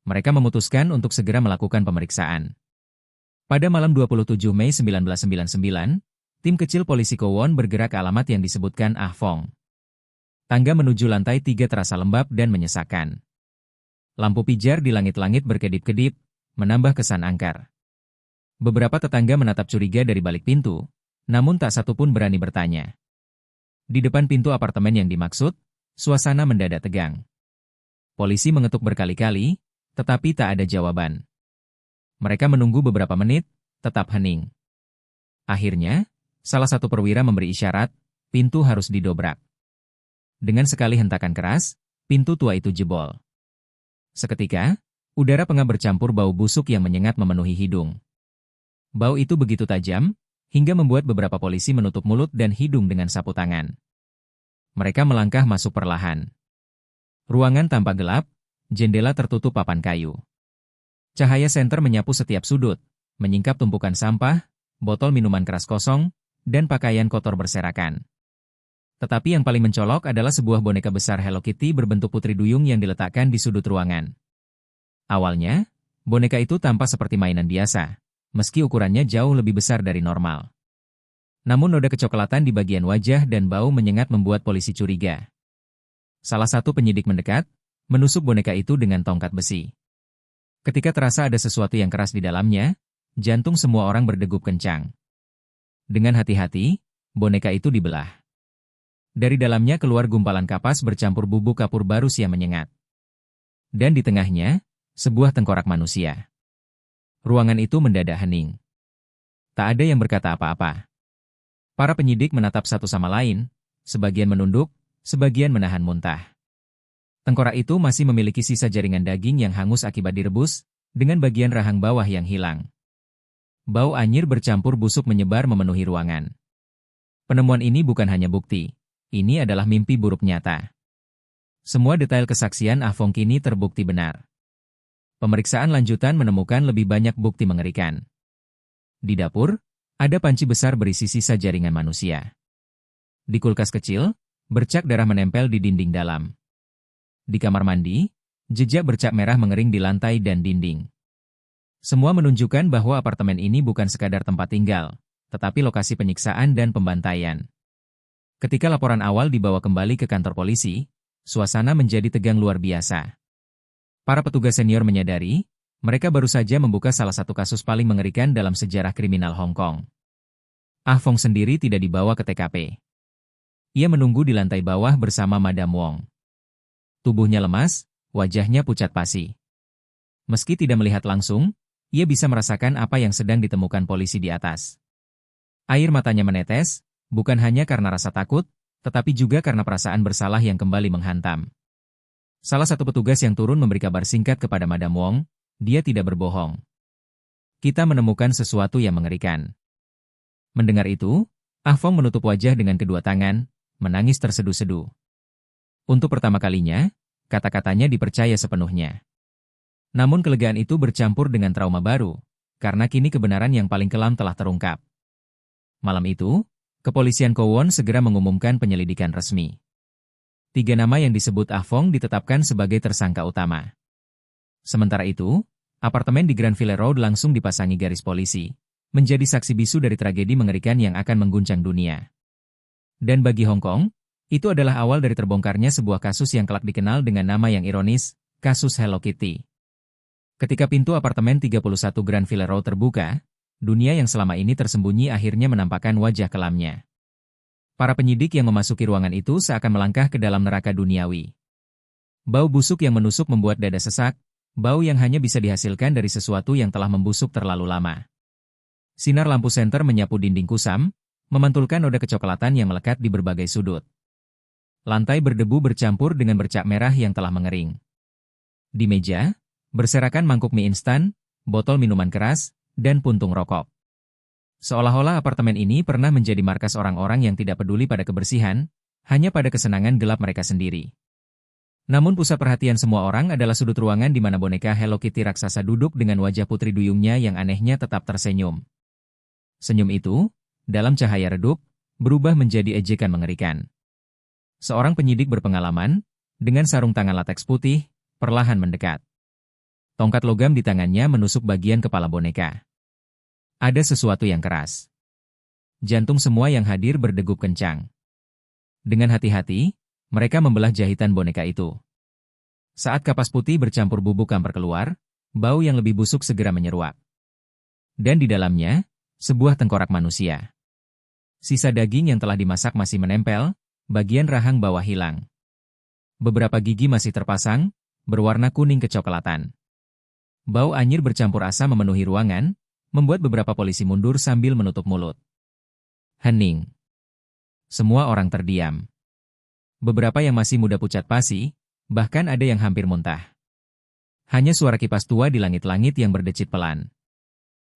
Mereka memutuskan untuk segera melakukan pemeriksaan. Pada malam 27 Mei 1999, tim kecil polisi Kowon bergerak ke alamat yang disebutkan Ah Fong. Tangga menuju lantai 3 terasa lembab dan menyesakan. Lampu pijar di langit-langit berkedip-kedip, menambah kesan angker. Beberapa tetangga menatap curiga dari balik pintu, namun tak satu pun berani bertanya. Di depan pintu apartemen yang dimaksud, suasana mendadak tegang. Polisi mengetuk berkali-kali, tetapi tak ada jawaban. Mereka menunggu beberapa menit, tetap hening. Akhirnya, salah satu perwira memberi isyarat, pintu harus didobrak. Dengan sekali hentakan keras, pintu tua itu jebol. Seketika, udara pengap bercampur bau busuk yang menyengat memenuhi hidung. Bau itu begitu tajam, hingga membuat beberapa polisi menutup mulut dan hidung dengan sapu tangan. Mereka melangkah masuk perlahan. Ruangan tampak gelap, jendela tertutup papan kayu. Cahaya senter menyapu setiap sudut, menyingkap tumpukan sampah, botol minuman keras kosong, dan pakaian kotor berserakan. Tetapi yang paling mencolok adalah sebuah boneka besar Hello Kitty berbentuk putri duyung yang diletakkan di sudut ruangan. Awalnya, boneka itu tampak seperti mainan biasa, meski ukurannya jauh lebih besar dari normal. Namun noda kecoklatan di bagian wajah dan bau menyengat membuat polisi curiga. Salah satu penyidik mendekat, menusuk boneka itu dengan tongkat besi. Ketika terasa ada sesuatu yang keras di dalamnya, jantung semua orang berdegup kencang. Dengan hati-hati, boneka itu dibelah. Dari dalamnya keluar gumpalan kapas bercampur bubuk kapur barus yang menyengat. Dan di tengahnya, sebuah tengkorak manusia. Ruangan itu mendadak hening. Tak ada yang berkata apa-apa. Para penyidik menatap satu sama lain, sebagian menunduk, sebagian menahan muntah. Tengkorak itu masih memiliki sisa jaringan daging yang hangus akibat direbus, dengan bagian rahang bawah yang hilang. Bau anyir bercampur busuk menyebar memenuhi ruangan. Penemuan ini bukan hanya bukti, ini adalah mimpi buruk nyata. Semua detail kesaksian Ah Fong kini terbukti benar. Pemeriksaan lanjutan menemukan lebih banyak bukti mengerikan. Di dapur, ada panci besar berisi sisa jaringan manusia. Di kulkas kecil, bercak darah menempel di dinding dalam. Di kamar mandi, jejak bercak merah mengering di lantai dan dinding. Semua menunjukkan bahwa apartemen ini bukan sekadar tempat tinggal, tetapi lokasi penyiksaan dan pembantaian. Ketika laporan awal dibawa kembali ke kantor polisi, suasana menjadi tegang luar biasa. Para petugas senior menyadari, mereka baru saja membuka salah satu kasus paling mengerikan dalam sejarah kriminal Hong Kong. Ah Fong sendiri tidak dibawa ke TKP. Ia menunggu di lantai bawah bersama Madam Wong. Tubuhnya lemas, wajahnya pucat pasi. Meski tidak melihat langsung, ia bisa merasakan apa yang sedang ditemukan polisi di atas. Air matanya menetes, bukan hanya karena rasa takut, tetapi juga karena perasaan bersalah yang kembali menghantam. Salah satu petugas yang turun memberi kabar singkat kepada Madam Wong, dia tidak berbohong. Kita menemukan sesuatu yang mengerikan. Mendengar itu, Ah Fong menutup wajah dengan kedua tangan, menangis terseduh-seduh. Untuk pertama kalinya, kata-katanya dipercaya sepenuhnya. Namun kelegaan itu bercampur dengan trauma baru, karena kini kebenaran yang paling kelam telah terungkap. Malam itu, kepolisian Kowon segera mengumumkan penyelidikan resmi. 3 nama yang disebut Ah Fong ditetapkan sebagai tersangka utama. Sementara itu, apartemen di Grandville Road langsung dipasangi garis polisi, menjadi saksi bisu dari tragedi mengerikan yang akan mengguncang dunia. Dan bagi Hong Kong, itu adalah awal dari terbongkarnya sebuah kasus yang kelak dikenal dengan nama yang ironis, kasus Hello Kitty. Ketika pintu apartemen 31 Grandville Road terbuka, dunia yang selama ini tersembunyi akhirnya menampakkan wajah kelamnya. Para penyidik yang memasuki ruangan itu seakan melangkah ke dalam neraka duniawi. Bau busuk yang menusuk membuat dada sesak, bau yang hanya bisa dihasilkan dari sesuatu yang telah membusuk terlalu lama. Sinar lampu senter menyapu dinding kusam, memantulkan noda kecoklatan yang melekat di berbagai sudut. Lantai berdebu bercampur dengan bercak merah yang telah mengering. Di meja, berserakan mangkuk mie instan, botol minuman keras, dan puntung rokok. Seolah-olah apartemen ini pernah menjadi markas orang-orang yang tidak peduli pada kebersihan, hanya pada kesenangan gelap mereka sendiri. Namun pusat perhatian semua orang adalah sudut ruangan di mana boneka Hello Kitty raksasa duduk dengan wajah putri duyungnya yang anehnya tetap tersenyum. Senyum itu, dalam cahaya redup, berubah menjadi ejekan mengerikan. Seorang penyidik berpengalaman, dengan sarung tangan lateks putih, perlahan mendekat. Tongkat logam di tangannya menusuk bagian kepala boneka. Ada sesuatu yang keras. Jantung semua yang hadir berdegup kencang. Dengan hati-hati, mereka membelah jahitan boneka itu. Saat kapas putih bercampur bubuk kamper keluar, bau yang lebih busuk segera menyeruak. Dan di dalamnya, sebuah tengkorak manusia. Sisa daging yang telah dimasak masih menempel, bagian rahang bawah hilang. Beberapa gigi masih terpasang, berwarna kuning kecoklatan. Bau anyir bercampur asam memenuhi ruangan, membuat beberapa polisi mundur sambil menutup mulut. Hening. Semua orang terdiam. Beberapa yang masih muda pucat pasi, bahkan ada yang hampir muntah. Hanya suara kipas tua di langit-langit yang berdecit pelan.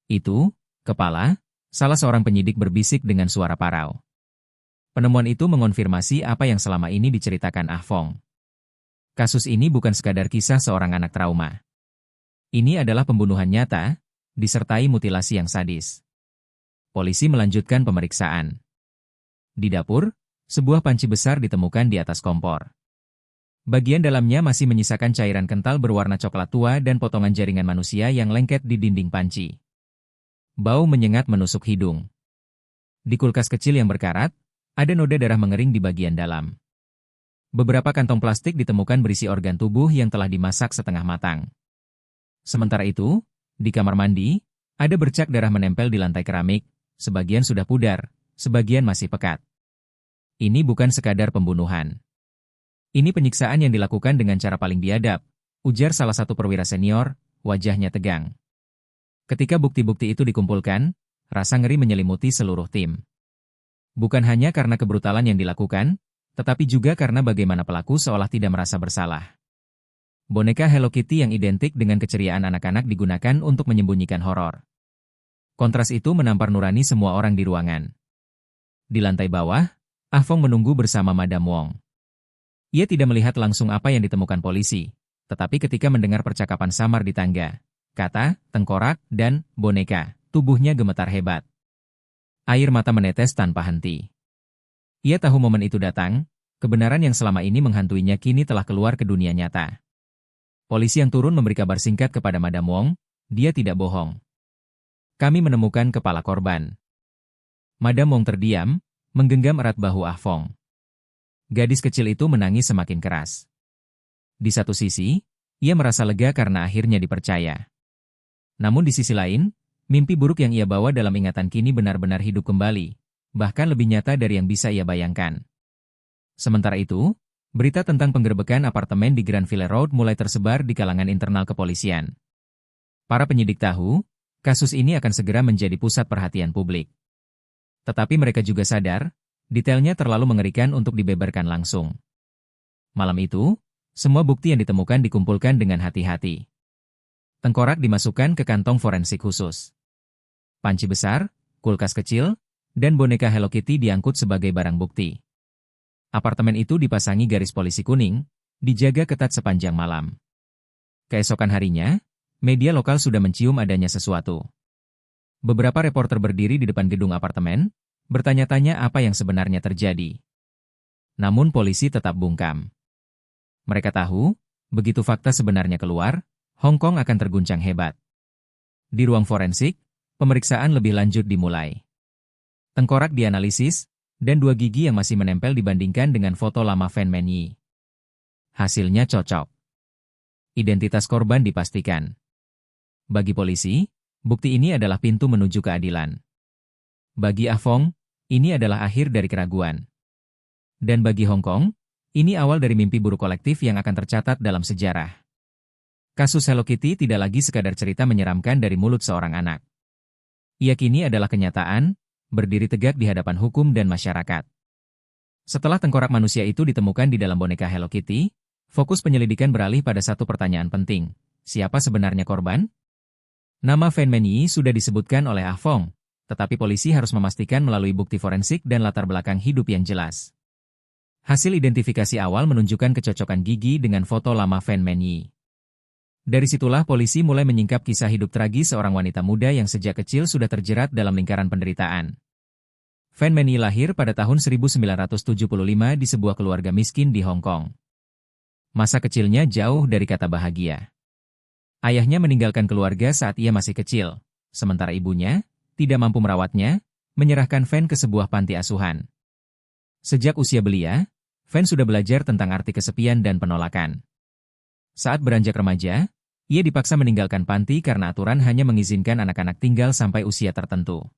Itu, Kepala, salah seorang penyidik berbisik dengan suara parau. Penemuan itu mengonfirmasi apa yang selama ini diceritakan Ah Fong. Kasus ini bukan sekadar kisah seorang anak trauma. Ini adalah pembunuhan nyata, disertai mutilasi yang sadis. Polisi melanjutkan pemeriksaan. Di dapur, sebuah panci besar ditemukan di atas kompor. Bagian dalamnya masih menyisakan cairan kental berwarna coklat tua dan potongan jaringan manusia yang lengket di dinding panci. Bau menyengat menusuk hidung. Di kulkas kecil yang berkarat, ada noda darah mengering di bagian dalam. Beberapa kantong plastik ditemukan berisi organ tubuh yang telah dimasak setengah matang. Sementara itu, di kamar mandi, ada bercak darah menempel di lantai keramik, sebagian sudah pudar, sebagian masih pekat. Ini bukan sekadar pembunuhan. Ini penyiksaan yang dilakukan dengan cara paling biadab, ujar salah satu perwira senior, wajahnya tegang. Ketika bukti-bukti itu dikumpulkan, rasa ngeri menyelimuti seluruh tim. Bukan hanya karena kebrutalan yang dilakukan, tetapi juga karena bagaimana pelaku seolah tidak merasa bersalah. Boneka Hello Kitty yang identik dengan keceriaan anak-anak digunakan untuk menyembunyikan horor. Kontras itu menampar nurani semua orang di ruangan. Di lantai bawah, Ah Fong menunggu bersama Madam Wong. Ia tidak melihat langsung apa yang ditemukan polisi, tetapi ketika mendengar percakapan samar di tangga, kata, tengkorak, dan boneka, tubuhnya gemetar hebat. Air mata menetes tanpa henti. Ia tahu momen itu datang, kebenaran yang selama ini menghantuinya kini telah keluar ke dunia nyata. Polisi yang turun memberi kabar singkat kepada Madam Wong, dia tidak bohong. Kami menemukan kepala korban. Madam Wong terdiam, menggenggam erat bahu Ah Fong. Gadis kecil itu menangis semakin keras. Di satu sisi, ia merasa lega karena akhirnya dipercaya. Namun di sisi lain, mimpi buruk yang ia bawa dalam ingatan kini benar-benar hidup kembali. Bahkan lebih nyata dari yang bisa ia bayangkan. Sementara itu, berita tentang penggerebekan apartemen di Grandville Road mulai tersebar di kalangan internal kepolisian. Para penyidik tahu, kasus ini akan segera menjadi pusat perhatian publik. Tetapi mereka juga sadar, detailnya terlalu mengerikan untuk dibeberkan langsung. Malam itu, semua bukti yang ditemukan dikumpulkan dengan hati-hati. Tengkorak dimasukkan ke kantong forensik khusus. Panci besar, kulkas kecil, dan boneka Hello Kitty diangkut sebagai barang bukti. Apartemen itu dipasangi garis polisi kuning, dijaga ketat sepanjang malam. Keesokan harinya, media lokal sudah mencium adanya sesuatu. Beberapa reporter berdiri di depan gedung apartemen, bertanya-tanya apa yang sebenarnya terjadi. Namun polisi tetap bungkam. Mereka tahu, begitu fakta sebenarnya keluar, Hong Kong akan terguncang hebat. Di ruang forensik, pemeriksaan lebih lanjut dimulai. Tengkorak dianalisis, dan 2 gigi yang masih menempel dibandingkan dengan foto lama Fan Menyi. Hasilnya cocok. Identitas korban dipastikan. Bagi polisi, bukti ini adalah pintu menuju keadilan. Bagi Ah Fong, ini adalah akhir dari keraguan. Dan bagi Hong Kong, ini awal dari mimpi buruk kolektif yang akan tercatat dalam sejarah. Kasus Hello Kitty tidak lagi sekadar cerita menyeramkan dari mulut seorang anak. Ia kini adalah kenyataan, berdiri tegak di hadapan hukum dan masyarakat. Setelah tengkorak manusia itu ditemukan di dalam boneka Hello Kitty, fokus penyelidikan beralih pada satu pertanyaan penting. Siapa sebenarnya korban? Nama Fan Menyi sudah disebutkan oleh Ah Fong, tetapi polisi harus memastikan melalui bukti forensik dan latar belakang hidup yang jelas. Hasil identifikasi awal menunjukkan kecocokan gigi dengan foto lama Fan Menyi. Dari situlah polisi mulai menyingkap kisah hidup tragis seorang wanita muda yang sejak kecil sudah terjerat dalam lingkaran penderitaan. Fan Menyi lahir pada tahun 1975 di sebuah keluarga miskin di Hong Kong. Masa kecilnya jauh dari kata bahagia. Ayahnya meninggalkan keluarga saat ia masih kecil, sementara ibunya, tidak mampu merawatnya, menyerahkan Fan ke sebuah panti asuhan. Sejak usia belia, Fan sudah belajar tentang arti kesepian dan penolakan. Saat beranjak remaja, ia dipaksa meninggalkan panti karena aturan hanya mengizinkan anak-anak tinggal sampai usia tertentu.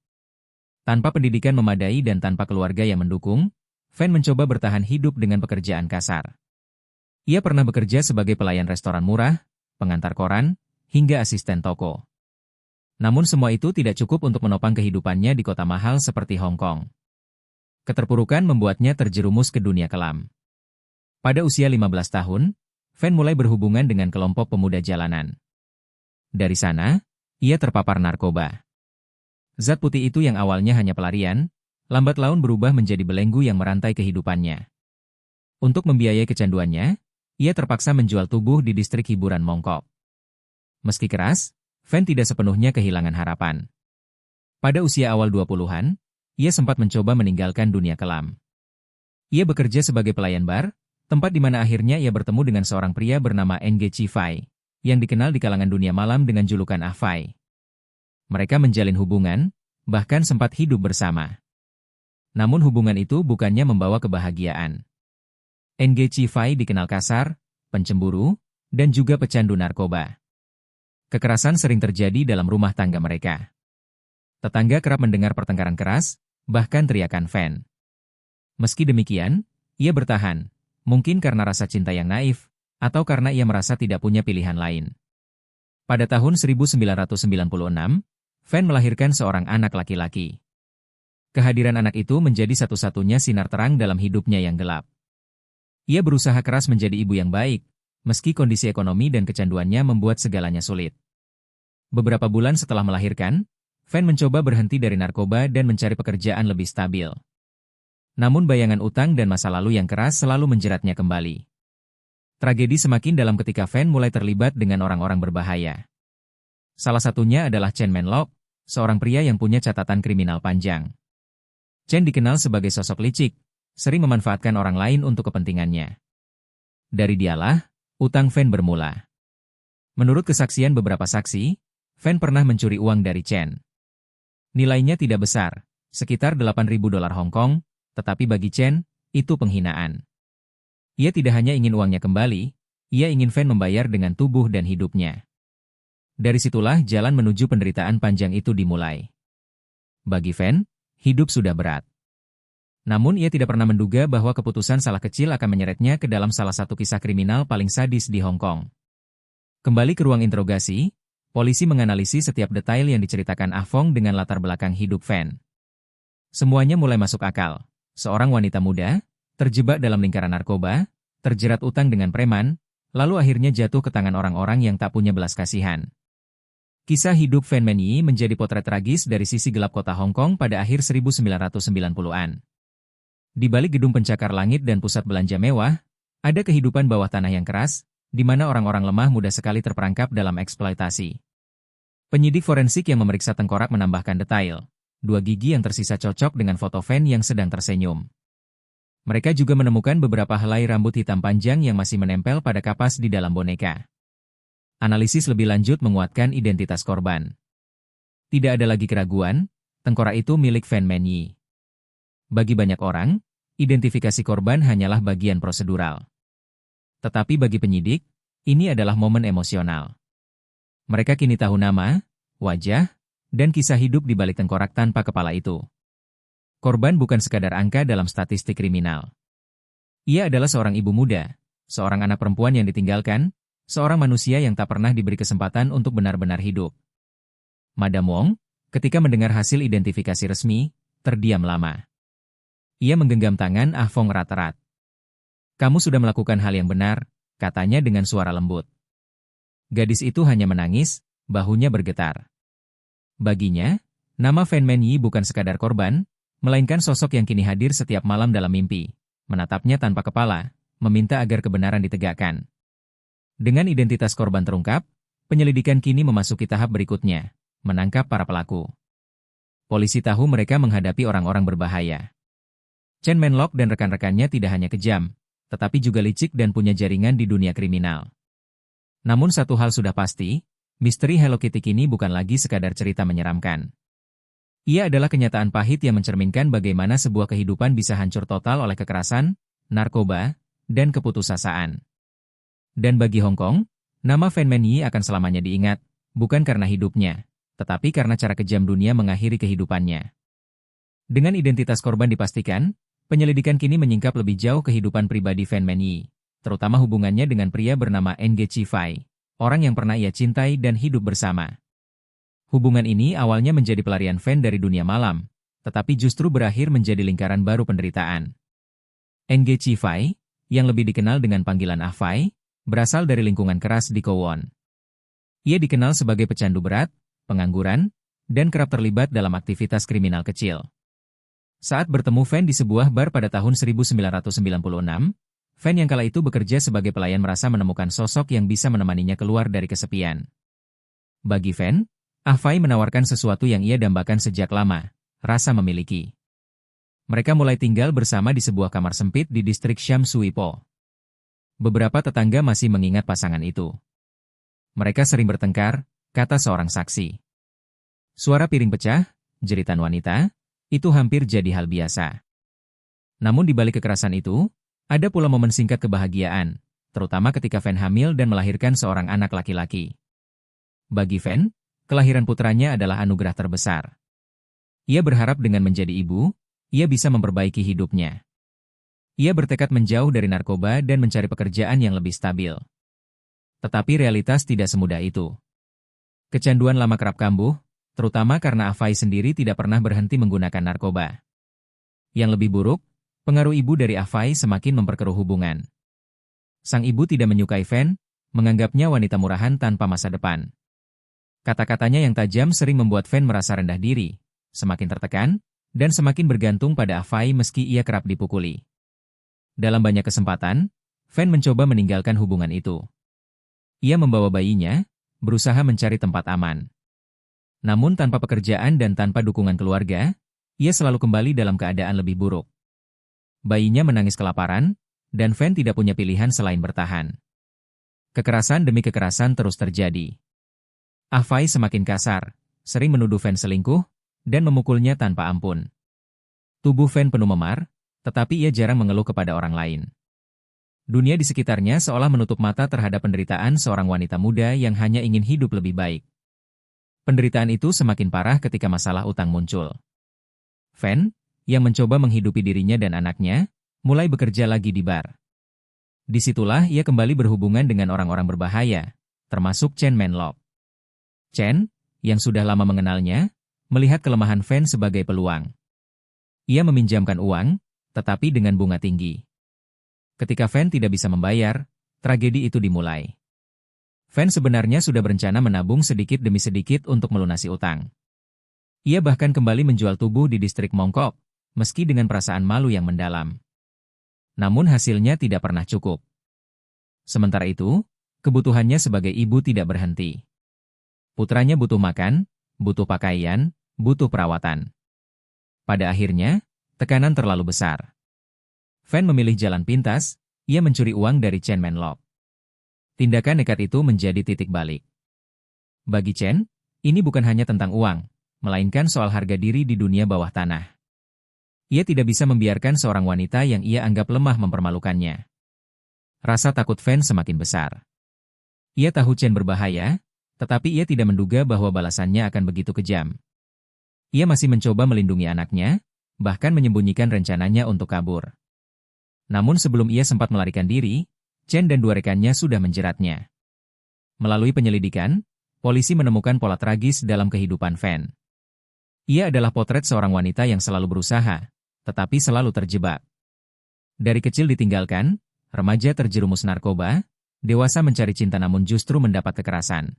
Tanpa pendidikan memadai dan tanpa keluarga yang mendukung, Fan mencoba bertahan hidup dengan pekerjaan kasar. Ia pernah bekerja sebagai pelayan restoran murah, pengantar koran, hingga asisten toko. Namun semua itu tidak cukup untuk menopang kehidupannya di kota mahal seperti Hong Kong. Keterpurukan membuatnya terjerumus ke dunia kelam. Pada usia 15 tahun, Fan mulai berhubungan dengan kelompok pemuda jalanan. Dari sana, ia terpapar narkoba. Zat putih itu yang awalnya hanya pelarian, lambat laun berubah menjadi belenggu yang merantai kehidupannya. Untuk membiayai kecanduannya, ia terpaksa menjual tubuh di distrik hiburan Mongkok. Meski keras, Fan tidak sepenuhnya kehilangan harapan. Pada usia awal 20-an, ia sempat mencoba meninggalkan dunia kelam. Ia bekerja sebagai pelayan bar, tempat di mana akhirnya ia bertemu dengan seorang pria bernama Ng Chi Fai, yang dikenal di kalangan dunia malam dengan julukan Ah Fai. Mereka menjalin hubungan, bahkan sempat hidup bersama. Namun hubungan itu bukannya membawa kebahagiaan. Ng Chi Fai dikenal kasar, pencemburu, dan juga pecandu narkoba. Kekerasan sering terjadi dalam rumah tangga mereka. Tetangga kerap mendengar pertengkaran keras, bahkan teriakan Fan. Meski demikian, ia bertahan, mungkin karena rasa cinta yang naif, atau karena ia merasa tidak punya pilihan lain. Pada tahun 1996, Fan melahirkan seorang anak laki-laki. Kehadiran anak itu menjadi satu-satunya sinar terang dalam hidupnya yang gelap. Ia berusaha keras menjadi ibu yang baik, meski kondisi ekonomi dan kecanduannya membuat segalanya sulit. Beberapa bulan setelah melahirkan, Fan mencoba berhenti dari narkoba dan mencari pekerjaan lebih stabil. Namun bayangan utang dan masa lalu yang keras selalu menjeratnya kembali. Tragedi semakin dalam ketika Fan mulai terlibat dengan orang-orang berbahaya. Salah satunya adalah Chen Menlok, seorang pria yang punya catatan kriminal panjang. Chen dikenal sebagai sosok licik, sering memanfaatkan orang lain untuk kepentingannya. Dari dialah, utang Fan bermula. Menurut kesaksian beberapa saksi, Fan pernah mencuri uang dari Chen. Nilainya tidak besar, sekitar 8.000 dolar Hong Kong, tetapi bagi Chen, itu penghinaan. Ia tidak hanya ingin uangnya kembali, ia ingin Fan membayar dengan tubuh dan hidupnya. Dari situlah jalan menuju penderitaan panjang itu dimulai. Bagi Fan, hidup sudah berat. Namun ia tidak pernah menduga bahwa keputusan salah kecil akan menyeretnya ke dalam salah satu kisah kriminal paling sadis di Hong Kong. Kembali ke ruang interogasi, polisi menganalisis setiap detail yang diceritakan Ah Fong dengan latar belakang hidup Fan. Semuanya mulai masuk akal. Seorang wanita muda, terjebak dalam lingkaran narkoba, terjerat utang dengan preman, lalu akhirnya jatuh ke tangan orang-orang yang tak punya belas kasihan. Kisah hidup Fan Menyi menjadi potret tragis dari sisi gelap kota Hong Kong pada akhir 1990-an. Di balik gedung pencakar langit dan pusat belanja mewah, ada kehidupan bawah tanah yang keras, di mana orang-orang lemah mudah sekali terperangkap dalam eksploitasi. Penyidik forensik yang memeriksa tengkorak menambahkan detail, 2 gigi yang tersisa cocok dengan foto Fan yang sedang tersenyum. Mereka juga menemukan beberapa helai rambut hitam panjang yang masih menempel pada kapas di dalam boneka. Analisis lebih lanjut menguatkan identitas korban. Tidak ada lagi keraguan, tengkorak itu milik Fan Menyi. Bagi banyak orang, identifikasi korban hanyalah bagian prosedural. Tetapi bagi penyidik, ini adalah momen emosional. Mereka kini tahu nama, wajah, dan kisah hidup di balik tengkorak tanpa kepala itu. Korban bukan sekadar angka dalam statistik kriminal. Ia adalah seorang ibu muda, seorang anak perempuan yang ditinggalkan, seorang manusia yang tak pernah diberi kesempatan untuk benar-benar hidup. Madam Wong, ketika mendengar hasil identifikasi resmi, terdiam lama. Ia menggenggam tangan Ah Fong erat-erat. "Kamu sudah melakukan hal yang benar," katanya dengan suara lembut. Gadis itu hanya menangis, bahunya bergetar. Baginya, nama Fan Menyi bukan sekadar korban, melainkan sosok yang kini hadir setiap malam dalam mimpi, menatapnya tanpa kepala, meminta agar kebenaran ditegakkan. Dengan identitas korban terungkap, penyelidikan kini memasuki tahap berikutnya, menangkap para pelaku. Polisi tahu mereka menghadapi orang-orang berbahaya. Chen Menlok dan rekan-rekannya tidak hanya kejam, tetapi juga licik dan punya jaringan di dunia kriminal. Namun satu hal sudah pasti, misteri Hello Kitty kini bukan lagi sekadar cerita menyeramkan. Ia adalah kenyataan pahit yang mencerminkan bagaimana sebuah kehidupan bisa hancur total oleh kekerasan, narkoba, dan keputusasaan. Dan bagi Hong Kong, nama Fan Menyi akan selamanya diingat, bukan karena hidupnya, tetapi karena cara kejam dunia mengakhiri kehidupannya. Dengan identitas korban dipastikan, penyelidikan kini menyingkap lebih jauh kehidupan pribadi Fan Menyi, terutama hubungannya dengan pria bernama Ng Chi Fai, orang yang pernah ia cintai dan hidup bersama. Hubungan ini awalnya menjadi pelarian Fan dari dunia malam, tetapi justru berakhir menjadi lingkaran baru penderitaan. Ng Chi Fai, yang lebih dikenal dengan panggilan Ah Fai, berasal dari lingkungan keras di Kowon. Ia dikenal sebagai pecandu berat, pengangguran, dan kerap terlibat dalam aktivitas kriminal kecil. Saat bertemu Fan di sebuah bar pada tahun 1996, Fan yang kala itu bekerja sebagai pelayan merasa menemukan sosok yang bisa menemaninya keluar dari kesepian. Bagi Fan, Ah-Fai menawarkan sesuatu yang ia dambakan sejak lama, rasa memiliki. Mereka mulai tinggal bersama di sebuah kamar sempit di distrik Sham Sui Po. Beberapa tetangga masih mengingat pasangan itu. Mereka sering bertengkar, kata seorang saksi. Suara piring pecah, jeritan wanita, itu hampir jadi hal biasa. Namun di balik kekerasan itu, ada pula momen singkat kebahagiaan, terutama ketika Fan hamil dan melahirkan seorang anak laki-laki. Bagi Fan, kelahiran putranya adalah anugerah terbesar. Ia berharap dengan menjadi ibu, ia bisa memperbaiki hidupnya. Ia bertekad menjauh dari narkoba dan mencari pekerjaan yang lebih stabil. Tetapi realitas tidak semudah itu. Kecanduan lama kerap kambuh, terutama karena Ah-Fai sendiri tidak pernah berhenti menggunakan narkoba. Yang lebih buruk, pengaruh ibu dari Ah-Fai semakin memperkeruh hubungan. Sang ibu tidak menyukai Fan, menganggapnya wanita murahan tanpa masa depan. Kata-katanya yang tajam sering membuat Fan merasa rendah diri, semakin tertekan, dan semakin bergantung pada Ah-Fai meski ia kerap dipukuli. Dalam banyak kesempatan, Fan mencoba meninggalkan hubungan itu. Ia membawa bayinya, berusaha mencari tempat aman. Namun tanpa pekerjaan dan tanpa dukungan keluarga, ia selalu kembali dalam keadaan lebih buruk. Bayinya menangis kelaparan, dan Fan tidak punya pilihan selain bertahan. Kekerasan demi kekerasan terus terjadi. Ah-Fai semakin kasar, sering menuduh Fan selingkuh, dan memukulnya tanpa ampun. Tubuh Fan penuh memar, tetapi ia jarang mengeluh kepada orang lain. Dunia di sekitarnya seolah menutup mata terhadap penderitaan seorang wanita muda yang hanya ingin hidup lebih baik. Penderitaan itu semakin parah ketika masalah utang muncul. Fan, yang mencoba menghidupi dirinya dan anaknya, mulai bekerja lagi di bar. Disitulah ia kembali berhubungan dengan orang-orang berbahaya, termasuk Chen Menlok. Chen, yang sudah lama mengenalnya, melihat kelemahan Fan sebagai peluang. Ia meminjamkan uang, tetapi dengan bunga tinggi. Ketika Fan tidak bisa membayar, tragedi itu dimulai. Fan sebenarnya sudah berencana menabung sedikit demi sedikit untuk melunasi utang. Ia bahkan kembali menjual tubuh di distrik Mongkok, meski dengan perasaan malu yang mendalam. Namun hasilnya tidak pernah cukup. Sementara itu, kebutuhannya sebagai ibu tidak berhenti. Putranya butuh makan, butuh pakaian, butuh perawatan. Pada akhirnya, tekanan terlalu besar. Fan memilih jalan pintas, ia mencuri uang dari Chen Menlok. Tindakan nekat itu menjadi titik balik. Bagi Chen, ini bukan hanya tentang uang, melainkan soal harga diri di dunia bawah tanah. Ia tidak bisa membiarkan seorang wanita yang ia anggap lemah mempermalukannya. Rasa takut Fan semakin besar. Ia tahu Chen berbahaya, tetapi ia tidak menduga bahwa balasannya akan begitu kejam. Ia masih mencoba melindungi anaknya, bahkan menyembunyikan rencananya untuk kabur. Namun sebelum ia sempat melarikan diri, Chen dan dua rekannya sudah menjeratnya. Melalui penyelidikan, polisi menemukan pola tragis dalam kehidupan Fan. Ia adalah potret seorang wanita yang selalu berusaha, tetapi selalu terjebak. Dari kecil ditinggalkan, remaja terjerumus narkoba, dewasa mencari cinta namun justru mendapat kekerasan.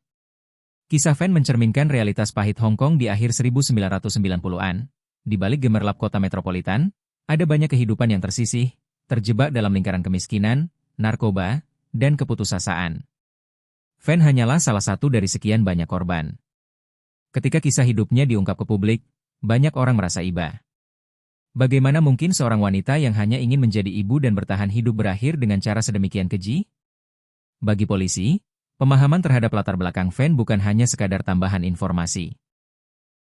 Kisah Fan mencerminkan realitas pahit Hong Kong di akhir 1990-an. Di balik gemerlap kota metropolitan, ada banyak kehidupan yang tersisih, terjebak dalam lingkaran kemiskinan, narkoba, dan keputusasaan. Fan hanyalah salah satu dari sekian banyak korban. Ketika kisah hidupnya diungkap ke publik, banyak orang merasa iba. Bagaimana mungkin seorang wanita yang hanya ingin menjadi ibu dan bertahan hidup berakhir dengan cara sedemikian keji? Bagi polisi, pemahaman terhadap latar belakang Fan bukan hanya sekadar tambahan informasi.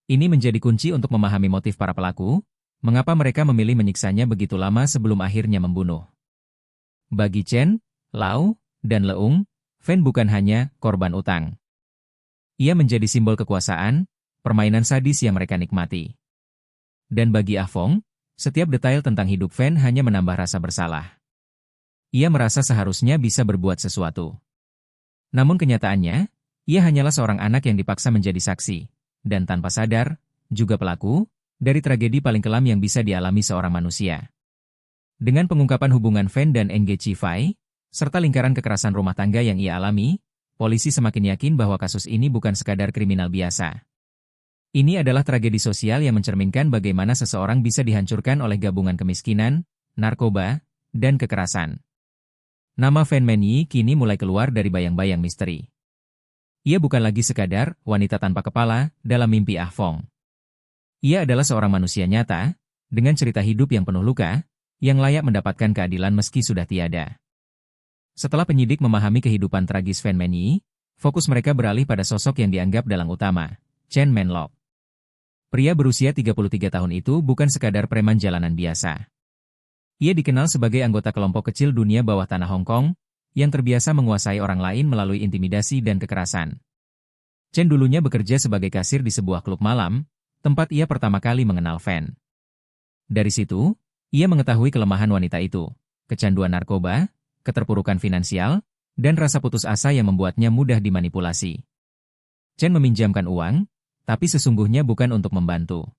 Ini menjadi kunci untuk memahami motif para pelaku, mengapa mereka memilih menyiksanya begitu lama sebelum akhirnya membunuh. Bagi Chen, Lau, dan Leung, Fan bukan hanya korban utang. Ia menjadi simbol kekuasaan, permainan sadis yang mereka nikmati. Dan bagi Ah Fong, setiap detail tentang hidup Fan hanya menambah rasa bersalah. Ia merasa seharusnya bisa berbuat sesuatu. Namun kenyataannya, ia hanyalah seorang anak yang dipaksa menjadi saksi, dan tanpa sadar, juga pelaku, dari tragedi paling kelam yang bisa dialami seorang manusia. Dengan pengungkapan hubungan Fan dan Ng Chi Fai, serta lingkaran kekerasan rumah tangga yang ia alami, polisi semakin yakin bahwa kasus ini bukan sekadar kriminal biasa. Ini adalah tragedi sosial yang mencerminkan bagaimana seseorang bisa dihancurkan oleh gabungan kemiskinan, narkoba, dan kekerasan. Nama Fan Menyi kini mulai keluar dari bayang-bayang misteri. Ia bukan lagi sekadar wanita tanpa kepala dalam mimpi Ah Fong. Ia adalah seorang manusia nyata, dengan cerita hidup yang penuh luka, yang layak mendapatkan keadilan meski sudah tiada. Setelah penyidik memahami kehidupan tragis Fan Menyi, fokus mereka beralih pada sosok yang dianggap dalang utama, Chen Menlok. Pria berusia 33 tahun itu bukan sekadar preman jalanan biasa. Ia dikenal sebagai anggota kelompok kecil dunia bawah tanah Hong Kong, yang terbiasa menguasai orang lain melalui intimidasi dan kekerasan. Chen dulunya bekerja sebagai kasir di sebuah klub malam, tempat ia pertama kali mengenal Fan. Dari situ, ia mengetahui kelemahan wanita itu, kecanduan narkoba, keterpurukan finansial, dan rasa putus asa yang membuatnya mudah dimanipulasi. Chen meminjamkan uang, tapi sesungguhnya bukan untuk membantu.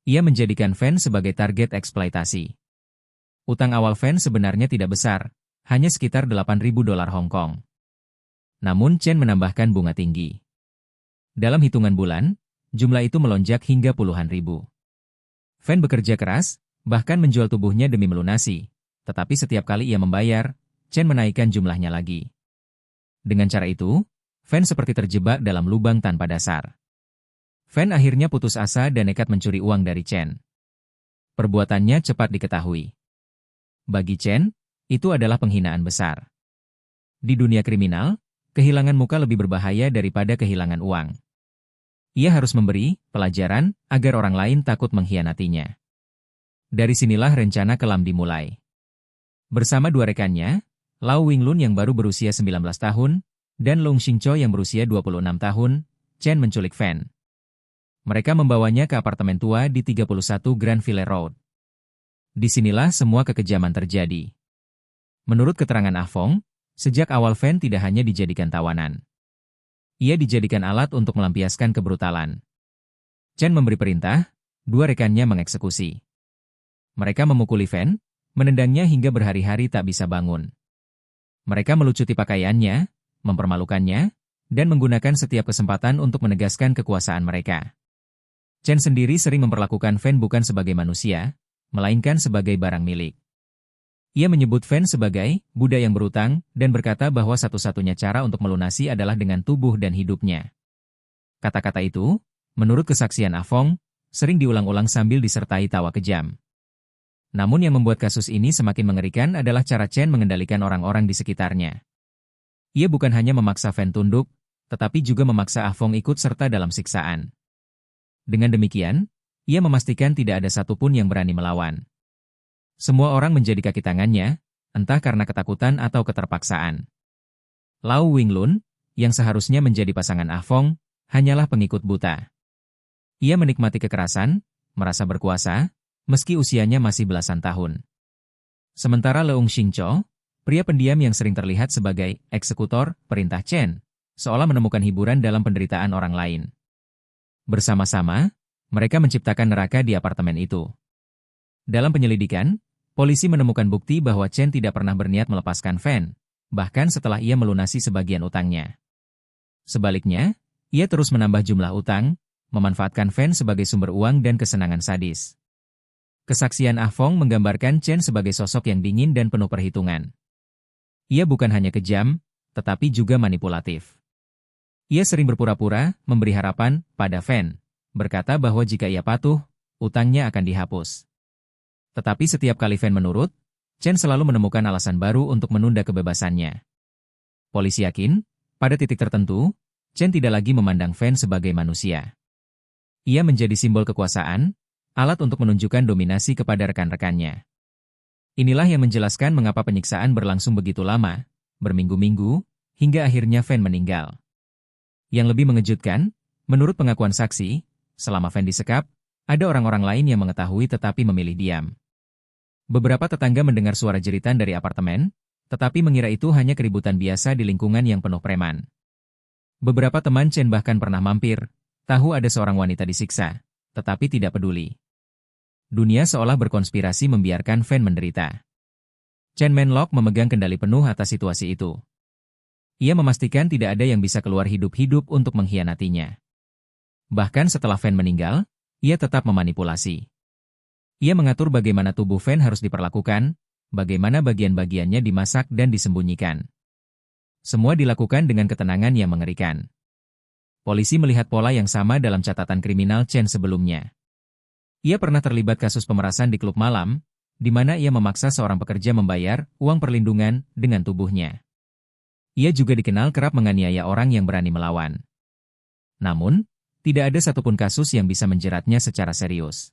Ia menjadikan Fan sebagai target eksploitasi. Utang awal Fan sebenarnya tidak besar, hanya sekitar 8.000 dolar Hong Kong. Namun Chen menambahkan bunga tinggi. Dalam hitungan bulan, jumlah itu melonjak hingga puluhan ribu. Fan bekerja keras, bahkan menjual tubuhnya demi melunasi, tetapi setiap kali ia membayar, Chen menaikkan jumlahnya lagi. Dengan cara itu, Fan seperti terjebak dalam lubang tanpa dasar. Fan akhirnya putus asa dan nekat mencuri uang dari Chen. Perbuatannya cepat diketahui. Bagi Chen, itu adalah penghinaan besar. Di dunia kriminal, kehilangan muka lebih berbahaya daripada kehilangan uang. Ia harus memberi pelajaran agar orang lain takut mengkhianatinya. Dari sinilah rencana kelam dimulai. Bersama dua rekannya, Lau Winglun yang baru berusia 19 tahun, dan Long Xingcho yang berusia 26 tahun, Chen menculik Fan. Mereka membawanya ke apartemen tua di 31 Grandville Road. Disinilah semua kekejaman terjadi. Menurut keterangan Ah Fong, sejak awal Fan tidak hanya dijadikan tawanan. Ia dijadikan alat untuk melampiaskan kebrutalan. Chen memberi perintah, dua rekannya mengeksekusi. Mereka memukuli Fan, menendangnya hingga berhari-hari tak bisa bangun. Mereka melucuti pakaiannya, mempermalukannya, dan menggunakan setiap kesempatan untuk menegaskan kekuasaan mereka. Chen sendiri sering memperlakukan Fan bukan sebagai manusia, melainkan sebagai barang milik. Ia menyebut Fan sebagai budak yang berutang dan berkata bahwa satu-satunya cara untuk melunasi adalah dengan tubuh dan hidupnya. Kata-kata itu, menurut kesaksian Ah Fong, sering diulang-ulang sambil disertai tawa kejam. Namun yang membuat kasus ini semakin mengerikan adalah cara Chen mengendalikan orang-orang di sekitarnya. Ia bukan hanya memaksa Fan tunduk, tetapi juga memaksa Ah Fong ikut serta dalam siksaan. Dengan demikian, ia memastikan tidak ada satupun yang berani melawan. Semua orang menjadi kaki tangannya, entah karena ketakutan atau keterpaksaan. Lau Winglun, yang seharusnya menjadi pasangan Ah Fong, hanyalah pengikut buta. Ia menikmati kekerasan, merasa berkuasa, meski usianya masih belasan tahun. Sementara Leung Xingcho, pria pendiam yang sering terlihat sebagai eksekutor perintah Chen, seolah menemukan hiburan dalam penderitaan orang lain. Bersama-sama, mereka menciptakan neraka di apartemen itu. Dalam penyelidikan, polisi menemukan bukti bahwa Chen tidak pernah berniat melepaskan Fan, bahkan setelah ia melunasi sebagian utangnya. Sebaliknya, ia terus menambah jumlah utang, memanfaatkan Fan sebagai sumber uang dan kesenangan sadis. Kesaksian Ah Fong menggambarkan Chen sebagai sosok yang dingin dan penuh perhitungan. Ia bukan hanya kejam, tetapi juga manipulatif. Ia sering berpura-pura memberi harapan pada Fan, berkata bahwa jika ia patuh, utangnya akan dihapus. Tetapi setiap kali Fan menurut, Chen selalu menemukan alasan baru untuk menunda kebebasannya. Polisi yakin, pada titik tertentu, Chen tidak lagi memandang Fan sebagai manusia. Ia menjadi simbol kekuasaan, alat untuk menunjukkan dominasi kepada rekan-rekannya. Inilah yang menjelaskan mengapa penyiksaan berlangsung begitu lama, berminggu-minggu, hingga akhirnya Fan meninggal. Yang lebih mengejutkan, menurut pengakuan saksi, selama Fan disekap, ada orang-orang lain yang mengetahui tetapi memilih diam. Beberapa tetangga mendengar suara jeritan dari apartemen, tetapi mengira itu hanya keributan biasa di lingkungan yang penuh preman. Beberapa teman Chen bahkan pernah mampir, tahu ada seorang wanita disiksa, tetapi tidak peduli. Dunia seolah berkonspirasi membiarkan Fan menderita. Chen Menlok memegang kendali penuh atas situasi itu. Ia memastikan tidak ada yang bisa keluar hidup-hidup untuk mengkhianatinya. Bahkan setelah Fan meninggal, ia tetap memanipulasi. Ia mengatur bagaimana tubuh Fan harus diperlakukan, bagaimana bagian-bagiannya dimasak dan disembunyikan. Semua dilakukan dengan ketenangan yang mengerikan. Polisi melihat pola yang sama dalam catatan kriminal Chen sebelumnya. Ia pernah terlibat kasus pemerasan di klub malam, di mana ia memaksa seorang pekerja membayar uang perlindungan dengan tubuhnya. Ia juga dikenal kerap menganiaya orang yang berani melawan. Namun, tidak ada satupun kasus yang bisa menjeratnya secara serius.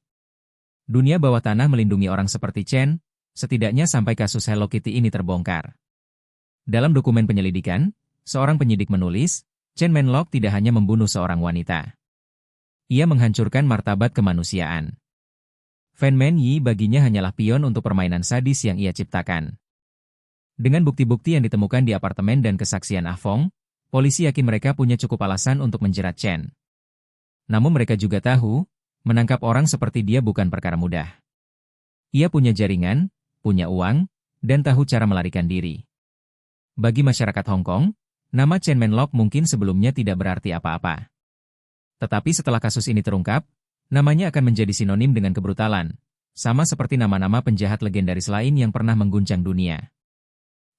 Dunia bawah tanah melindungi orang seperti Chen, setidaknya sampai kasus Hello Kitty ini terbongkar. Dalam dokumen penyelidikan, seorang penyidik menulis, Chen Menlok tidak hanya membunuh seorang wanita. Ia menghancurkan martabat kemanusiaan. Fan Menyi baginya hanyalah pion untuk permainan sadis yang ia ciptakan. Dengan bukti-bukti yang ditemukan di apartemen dan kesaksian Ah Fong, polisi yakin mereka punya cukup alasan untuk menjerat Chen. Namun mereka juga tahu, menangkap orang seperti dia bukan perkara mudah. Ia punya jaringan, punya uang, dan tahu cara melarikan diri. Bagi masyarakat Hong Kong, nama Chen Menlok mungkin sebelumnya tidak berarti apa-apa. Tetapi setelah kasus ini terungkap, namanya akan menjadi sinonim dengan kebrutalan, sama seperti nama-nama penjahat legendaris lain yang pernah mengguncang dunia.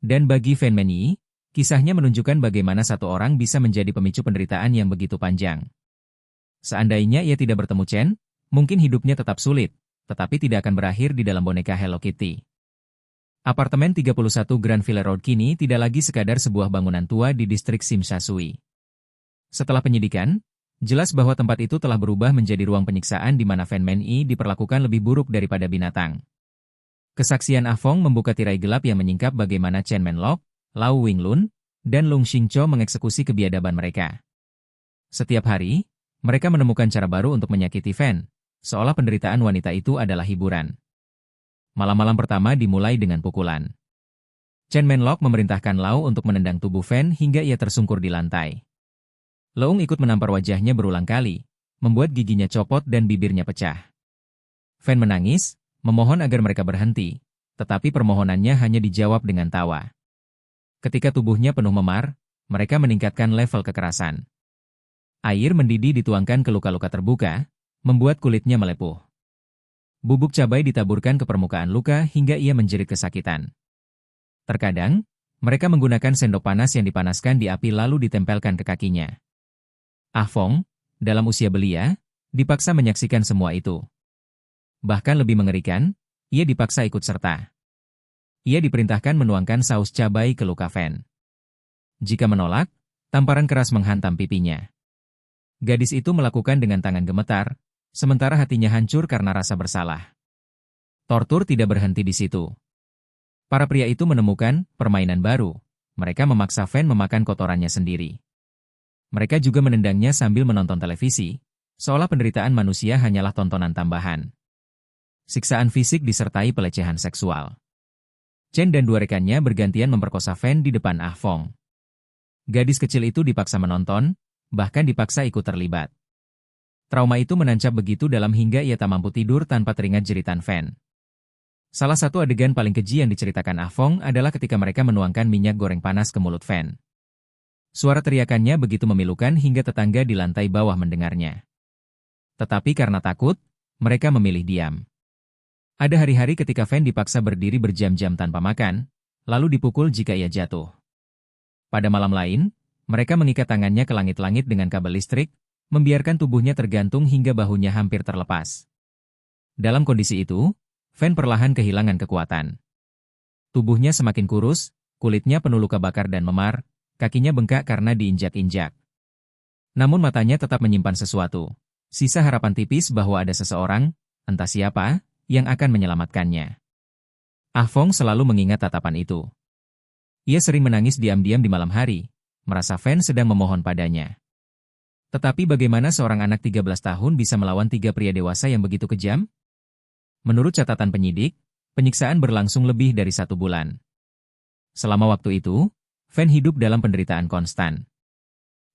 Dan bagi Fan Menyi, kisahnya menunjukkan bagaimana satu orang bisa menjadi pemicu penderitaan yang begitu panjang. Seandainya ia tidak bertemu Chen, mungkin hidupnya tetap sulit, tetapi tidak akan berakhir di dalam boneka Hello Kitty. Apartemen 31 Grand Ville Road kini tidak lagi sekadar sebuah bangunan tua di distrik Tsim Sha Tsui. Setelah penyidikan, jelas bahwa tempat itu telah berubah menjadi ruang penyiksaan di mana Fan Menyi diperlakukan lebih buruk daripada binatang. Kesaksian Ah Fong membuka tirai gelap yang menyingkap bagaimana Chen Menlok, Lau Winglun, dan Lung Xingqiu mengeksekusi kebiadaban mereka. Setiap hari, mereka menemukan cara baru untuk menyakiti Fan, seolah penderitaan wanita itu adalah hiburan. Malam-malam pertama dimulai dengan pukulan. Chen Menlok memerintahkan Lau untuk menendang tubuh Fan hingga ia tersungkur di lantai. Leung ikut menampar wajahnya berulang kali, membuat giginya copot dan bibirnya pecah. Fan menangis, memohon agar mereka berhenti, tetapi permohonannya hanya dijawab dengan tawa. Ketika tubuhnya penuh memar, mereka meningkatkan level kekerasan. Air mendidih dituangkan ke luka-luka terbuka, membuat kulitnya melepuh. Bubuk cabai ditaburkan ke permukaan luka hingga ia menjerit kesakitan. Terkadang, mereka menggunakan sendok panas yang dipanaskan di api lalu ditempelkan ke kakinya. Ah Fong, dalam usia belia, dipaksa menyaksikan semua itu. Bahkan lebih mengerikan, ia dipaksa ikut serta. Ia diperintahkan menuangkan saus cabai ke luka Fan. Jika menolak, tamparan keras menghantam pipinya. Gadis itu melakukan dengan tangan gemetar, sementara hatinya hancur karena rasa bersalah. Tortur tidak berhenti di situ. Para pria itu menemukan permainan baru. Mereka memaksa Fan memakan kotorannya sendiri. Mereka juga menendangnya sambil menonton televisi, seolah penderitaan manusia hanyalah tontonan tambahan. Siksaan fisik disertai pelecehan seksual. Chen dan dua rekannya bergantian memperkosa Fan di depan Ah Fong. Gadis kecil itu dipaksa menonton, bahkan dipaksa ikut terlibat. Trauma itu menancap begitu dalam hingga ia tak mampu tidur tanpa teringat jeritan Fan. Salah satu adegan paling keji yang diceritakan Ah Fong adalah ketika mereka menuangkan minyak goreng panas ke mulut Fan. Suara teriakannya begitu memilukan hingga tetangga di lantai bawah mendengarnya. Tetapi karena takut, mereka memilih diam. Ada hari-hari ketika Fan dipaksa berdiri berjam-jam tanpa makan, lalu dipukul jika ia jatuh. Pada malam lain, mereka mengikat tangannya ke langit-langit dengan kabel listrik, membiarkan tubuhnya tergantung hingga bahunya hampir terlepas. Dalam kondisi itu, Fan perlahan kehilangan kekuatan. Tubuhnya semakin kurus, kulitnya penuh luka bakar dan memar, kakinya bengkak karena diinjak-injak. Namun matanya tetap menyimpan sesuatu, sisa harapan tipis bahwa ada seseorang, entah siapa, yang akan menyelamatkannya. Ah Fong selalu mengingat tatapan itu. Ia sering menangis diam-diam di malam hari, merasa Fan sedang memohon padanya. Tetapi bagaimana seorang anak 13 tahun bisa melawan 3 pria dewasa yang begitu kejam? Menurut catatan penyidik, penyiksaan berlangsung lebih dari 1 bulan. Selama waktu itu, Fan hidup dalam penderitaan konstan.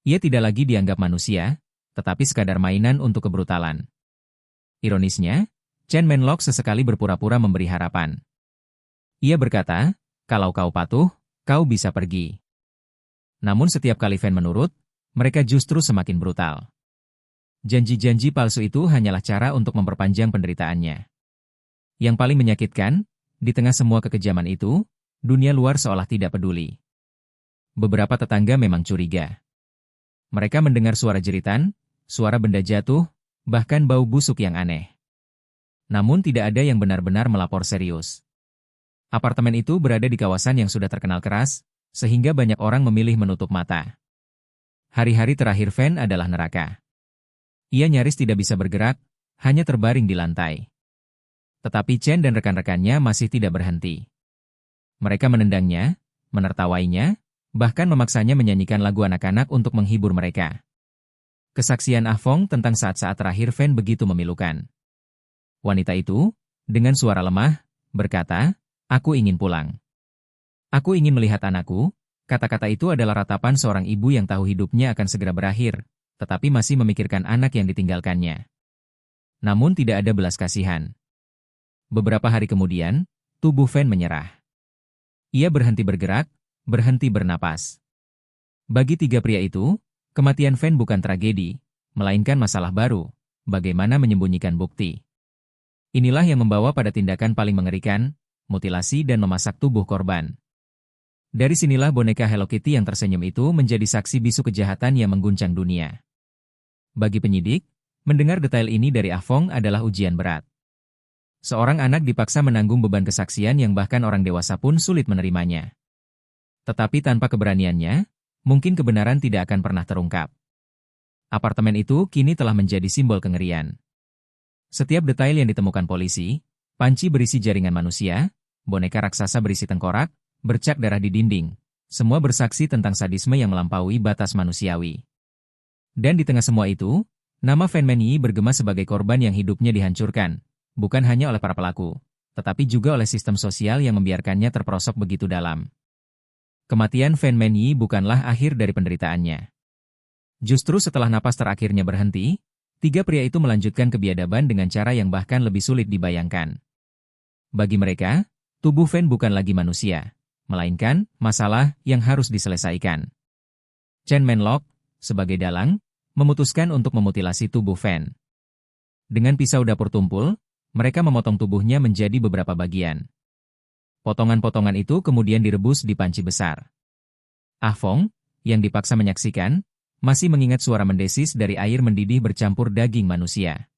Ia tidak lagi dianggap manusia, tetapi sekadar mainan untuk kebrutalan. Ironisnya, Chen Menlok sesekali berpura-pura memberi harapan. Ia berkata, kalau kau patuh, kau bisa pergi. Namun setiap kali Fan menurut, mereka justru semakin brutal. Janji-janji palsu itu hanyalah cara untuk memperpanjang penderitaannya. Yang paling menyakitkan, di tengah semua kekejaman itu, dunia luar seolah tidak peduli. Beberapa tetangga memang curiga. Mereka mendengar suara jeritan, suara benda jatuh, bahkan bau busuk yang aneh. Namun tidak ada yang benar-benar melapor serius. Apartemen itu berada di kawasan yang sudah terkenal keras, sehingga banyak orang memilih menutup mata. Hari-hari terakhir Van adalah neraka. Ia nyaris tidak bisa bergerak, hanya terbaring di lantai. Tetapi Chen dan rekan-rekannya masih tidak berhenti. Mereka menendangnya, menertawainya, bahkan memaksanya menyanyikan lagu anak-anak untuk menghibur mereka. Kesaksian Ah Fong tentang saat-saat terakhir Van begitu memilukan. Wanita itu, dengan suara lemah, berkata, "Aku ingin pulang. Aku ingin melihat anakku." Kata-kata itu adalah ratapan seorang ibu yang tahu hidupnya akan segera berakhir, tetapi masih memikirkan anak yang ditinggalkannya. Namun tidak ada belas kasihan. Beberapa hari kemudian, tubuh Van menyerah. Ia berhenti bergerak, berhenti bernapas. Bagi tiga pria itu, kematian Van bukan tragedi, melainkan masalah baru, bagaimana menyembunyikan bukti. Inilah yang membawa pada tindakan paling mengerikan, mutilasi dan memasak tubuh korban. Dari sinilah boneka Hello Kitty yang tersenyum itu menjadi saksi bisu kejahatan yang mengguncang dunia. Bagi penyidik, mendengar detail ini dari Ah Fong adalah ujian berat. Seorang anak dipaksa menanggung beban kesaksian yang bahkan orang dewasa pun sulit menerimanya. Tetapi tanpa keberaniannya, mungkin kebenaran tidak akan pernah terungkap. Apartemen itu kini telah menjadi simbol kengerian. Setiap detail yang ditemukan polisi, panci berisi jaringan manusia, boneka raksasa berisi tengkorak, bercak darah di dinding, semua bersaksi tentang sadisme yang melampaui batas manusiawi. Dan di tengah semua itu, nama Van Menyi bergema sebagai korban yang hidupnya dihancurkan, bukan hanya oleh para pelaku, tetapi juga oleh sistem sosial yang membiarkannya terperosok begitu dalam. Kematian Van Menyi bukanlah akhir dari penderitaannya. Justru setelah napas terakhirnya berhenti, tiga pria itu melanjutkan kebiadaban dengan cara yang bahkan lebih sulit dibayangkan. Bagi mereka, tubuh Van bukan lagi manusia, melainkan masalah yang harus diselesaikan. Chen Menlok, sebagai dalang, memutuskan untuk memutilasi tubuh Van. Dengan pisau dapur tumpul, mereka memotong tubuhnya menjadi beberapa bagian. Potongan-potongan itu kemudian direbus di panci besar. Ah Fong, yang dipaksa menyaksikan, masih mengingat suara mendesis dari air mendidih bercampur daging manusia.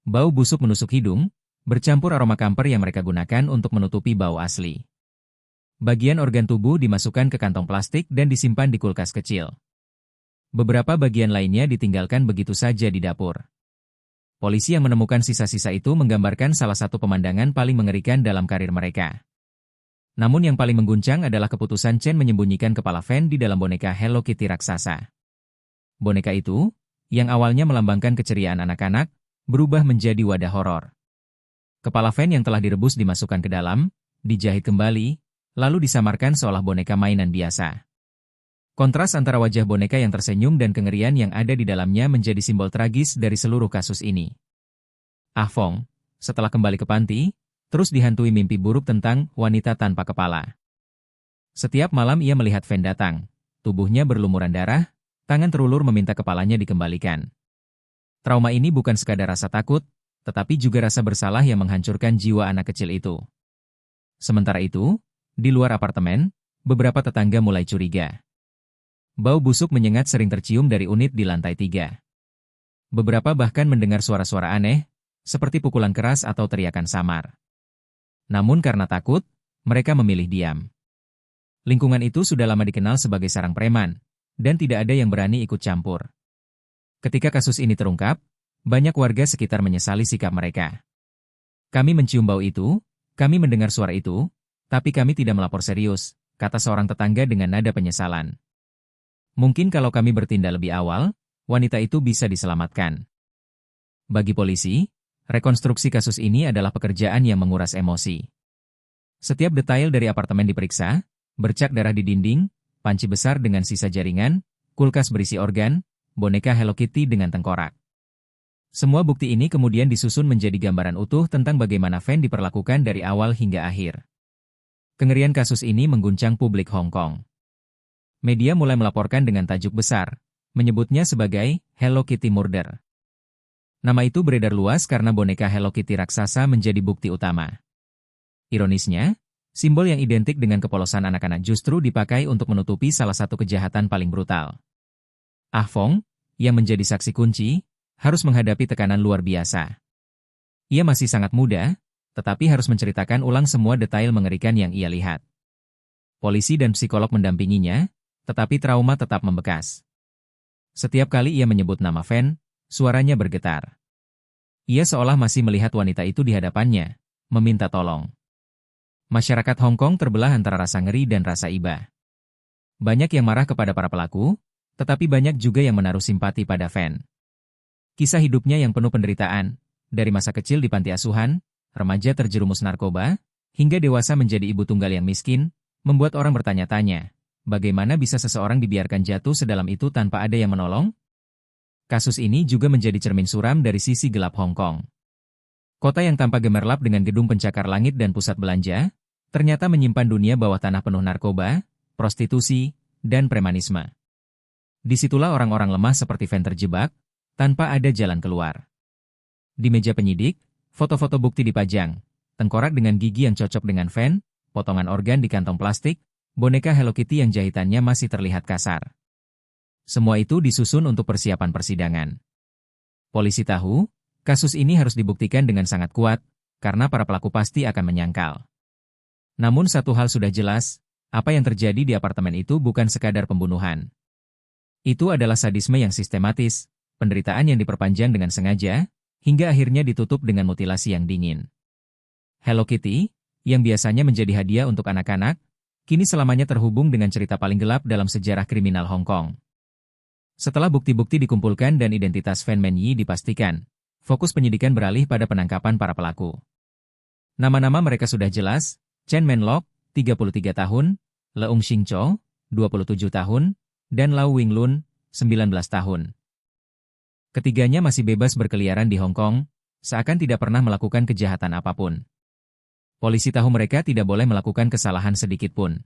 Bau busuk menusuk hidung, bercampur aroma kamper yang mereka gunakan untuk menutupi bau asli. Bagian organ tubuh dimasukkan ke kantong plastik dan disimpan di kulkas kecil. Beberapa bagian lainnya ditinggalkan begitu saja di dapur. Polisi yang menemukan sisa-sisa itu menggambarkan salah satu pemandangan paling mengerikan dalam karir mereka. Namun yang paling mengguncang adalah keputusan Chen menyembunyikan kepala Van di dalam boneka Hello Kitty raksasa. Boneka itu, yang awalnya melambangkan keceriaan anak-anak, berubah menjadi wadah horor. Kepala Van yang telah direbus dimasukkan ke dalam, dijahit kembali, lalu disamarkan seolah boneka mainan biasa. Kontras antara wajah boneka yang tersenyum dan kengerian yang ada di dalamnya menjadi simbol tragis dari seluruh kasus ini. Ah Fong, setelah kembali ke panti, terus dihantui mimpi buruk tentang wanita tanpa kepala. Setiap malam ia melihat Van datang, tubuhnya berlumuran darah, tangan terulur meminta kepalanya dikembalikan. Trauma ini bukan sekadar rasa takut, tetapi juga rasa bersalah yang menghancurkan jiwa anak kecil itu. Sementara itu, di luar apartemen, beberapa tetangga mulai curiga. Bau busuk menyengat sering tercium dari unit di lantai 3. Beberapa bahkan mendengar suara-suara aneh, seperti pukulan keras atau teriakan samar. Namun karena takut, mereka memilih diam. Lingkungan itu sudah lama dikenal sebagai sarang preman, dan tidak ada yang berani ikut campur. Ketika kasus ini terungkap, banyak warga sekitar menyesali sikap mereka. Kami mencium bau itu, kami mendengar suara itu, tapi kami tidak melapor serius, kata seorang tetangga dengan nada penyesalan. Mungkin kalau kami bertindak lebih awal, wanita itu bisa diselamatkan. Bagi polisi, rekonstruksi kasus ini adalah pekerjaan yang menguras emosi. Setiap detail dari apartemen diperiksa, bercak darah di dinding, panci besar dengan sisa jaringan, kulkas berisi organ, boneka Hello Kitty dengan tengkorak. Semua bukti ini kemudian disusun menjadi gambaran utuh tentang bagaimana Van diperlakukan dari awal hingga akhir. Kengerian kasus ini mengguncang publik Hong Kong. Media mulai melaporkan dengan tajuk besar, menyebutnya sebagai Hello Kitty Murder. Nama itu beredar luas karena boneka Hello Kitty raksasa menjadi bukti utama. Ironisnya, simbol yang identik dengan kepolosan anak-anak justru dipakai untuk menutupi salah satu kejahatan paling brutal. Ah Fong, yang menjadi saksi kunci, harus menghadapi tekanan luar biasa. Ia masih sangat muda, tetapi harus menceritakan ulang semua detail mengerikan yang ia lihat. Polisi dan psikolog mendampinginya, tetapi trauma tetap membekas. Setiap kali ia menyebut nama Fan, suaranya bergetar. Ia seolah masih melihat wanita itu di hadapannya, meminta tolong. Masyarakat Hong Kong terbelah antara rasa ngeri dan rasa iba. Banyak yang marah kepada para pelaku, tetapi banyak juga yang menaruh simpati pada Fan. Kisah hidupnya yang penuh penderitaan, dari masa kecil di panti asuhan, remaja terjerumus narkoba, hingga dewasa menjadi ibu tunggal yang miskin, membuat orang bertanya-tanya, bagaimana bisa seseorang dibiarkan jatuh sedalam itu tanpa ada yang menolong? Kasus ini juga menjadi cermin suram dari sisi gelap Hong Kong. Kota yang tampak gemerlap dengan gedung pencakar langit dan pusat belanja, ternyata menyimpan dunia bawah tanah penuh narkoba, prostitusi, dan premanisme. Disitulah orang-orang lemah seperti Fan terjebak, tanpa ada jalan keluar. Di meja penyidik, foto-foto bukti dipajang, tengkorak dengan gigi yang cocok dengan Fan, potongan organ di kantong plastik, boneka Hello Kitty yang jahitannya masih terlihat kasar. Semua itu disusun untuk persiapan persidangan. Polisi tahu, kasus ini harus dibuktikan dengan sangat kuat, karena para pelaku pasti akan menyangkal. Namun satu hal sudah jelas, apa yang terjadi di apartemen itu bukan sekadar pembunuhan. Itu adalah sadisme yang sistematis, penderitaan yang diperpanjang dengan sengaja, hingga akhirnya ditutup dengan mutilasi yang dingin. Hello Kitty, yang biasanya menjadi hadiah untuk anak-anak, kini selamanya terhubung dengan cerita paling gelap dalam sejarah kriminal Hong Kong. Setelah bukti-bukti dikumpulkan dan identitas Fan Menyi dipastikan, fokus penyidikan beralih pada penangkapan para pelaku. Nama-nama mereka sudah jelas, Chen Menlok, 33 tahun, Leung Xingcho, 27 tahun, dan Lau Winglun, 19 tahun. Ketiganya masih bebas berkeliaran di Hong Kong, seakan tidak pernah melakukan kejahatan apapun. Polisi tahu mereka tidak boleh melakukan kesalahan sedikit pun.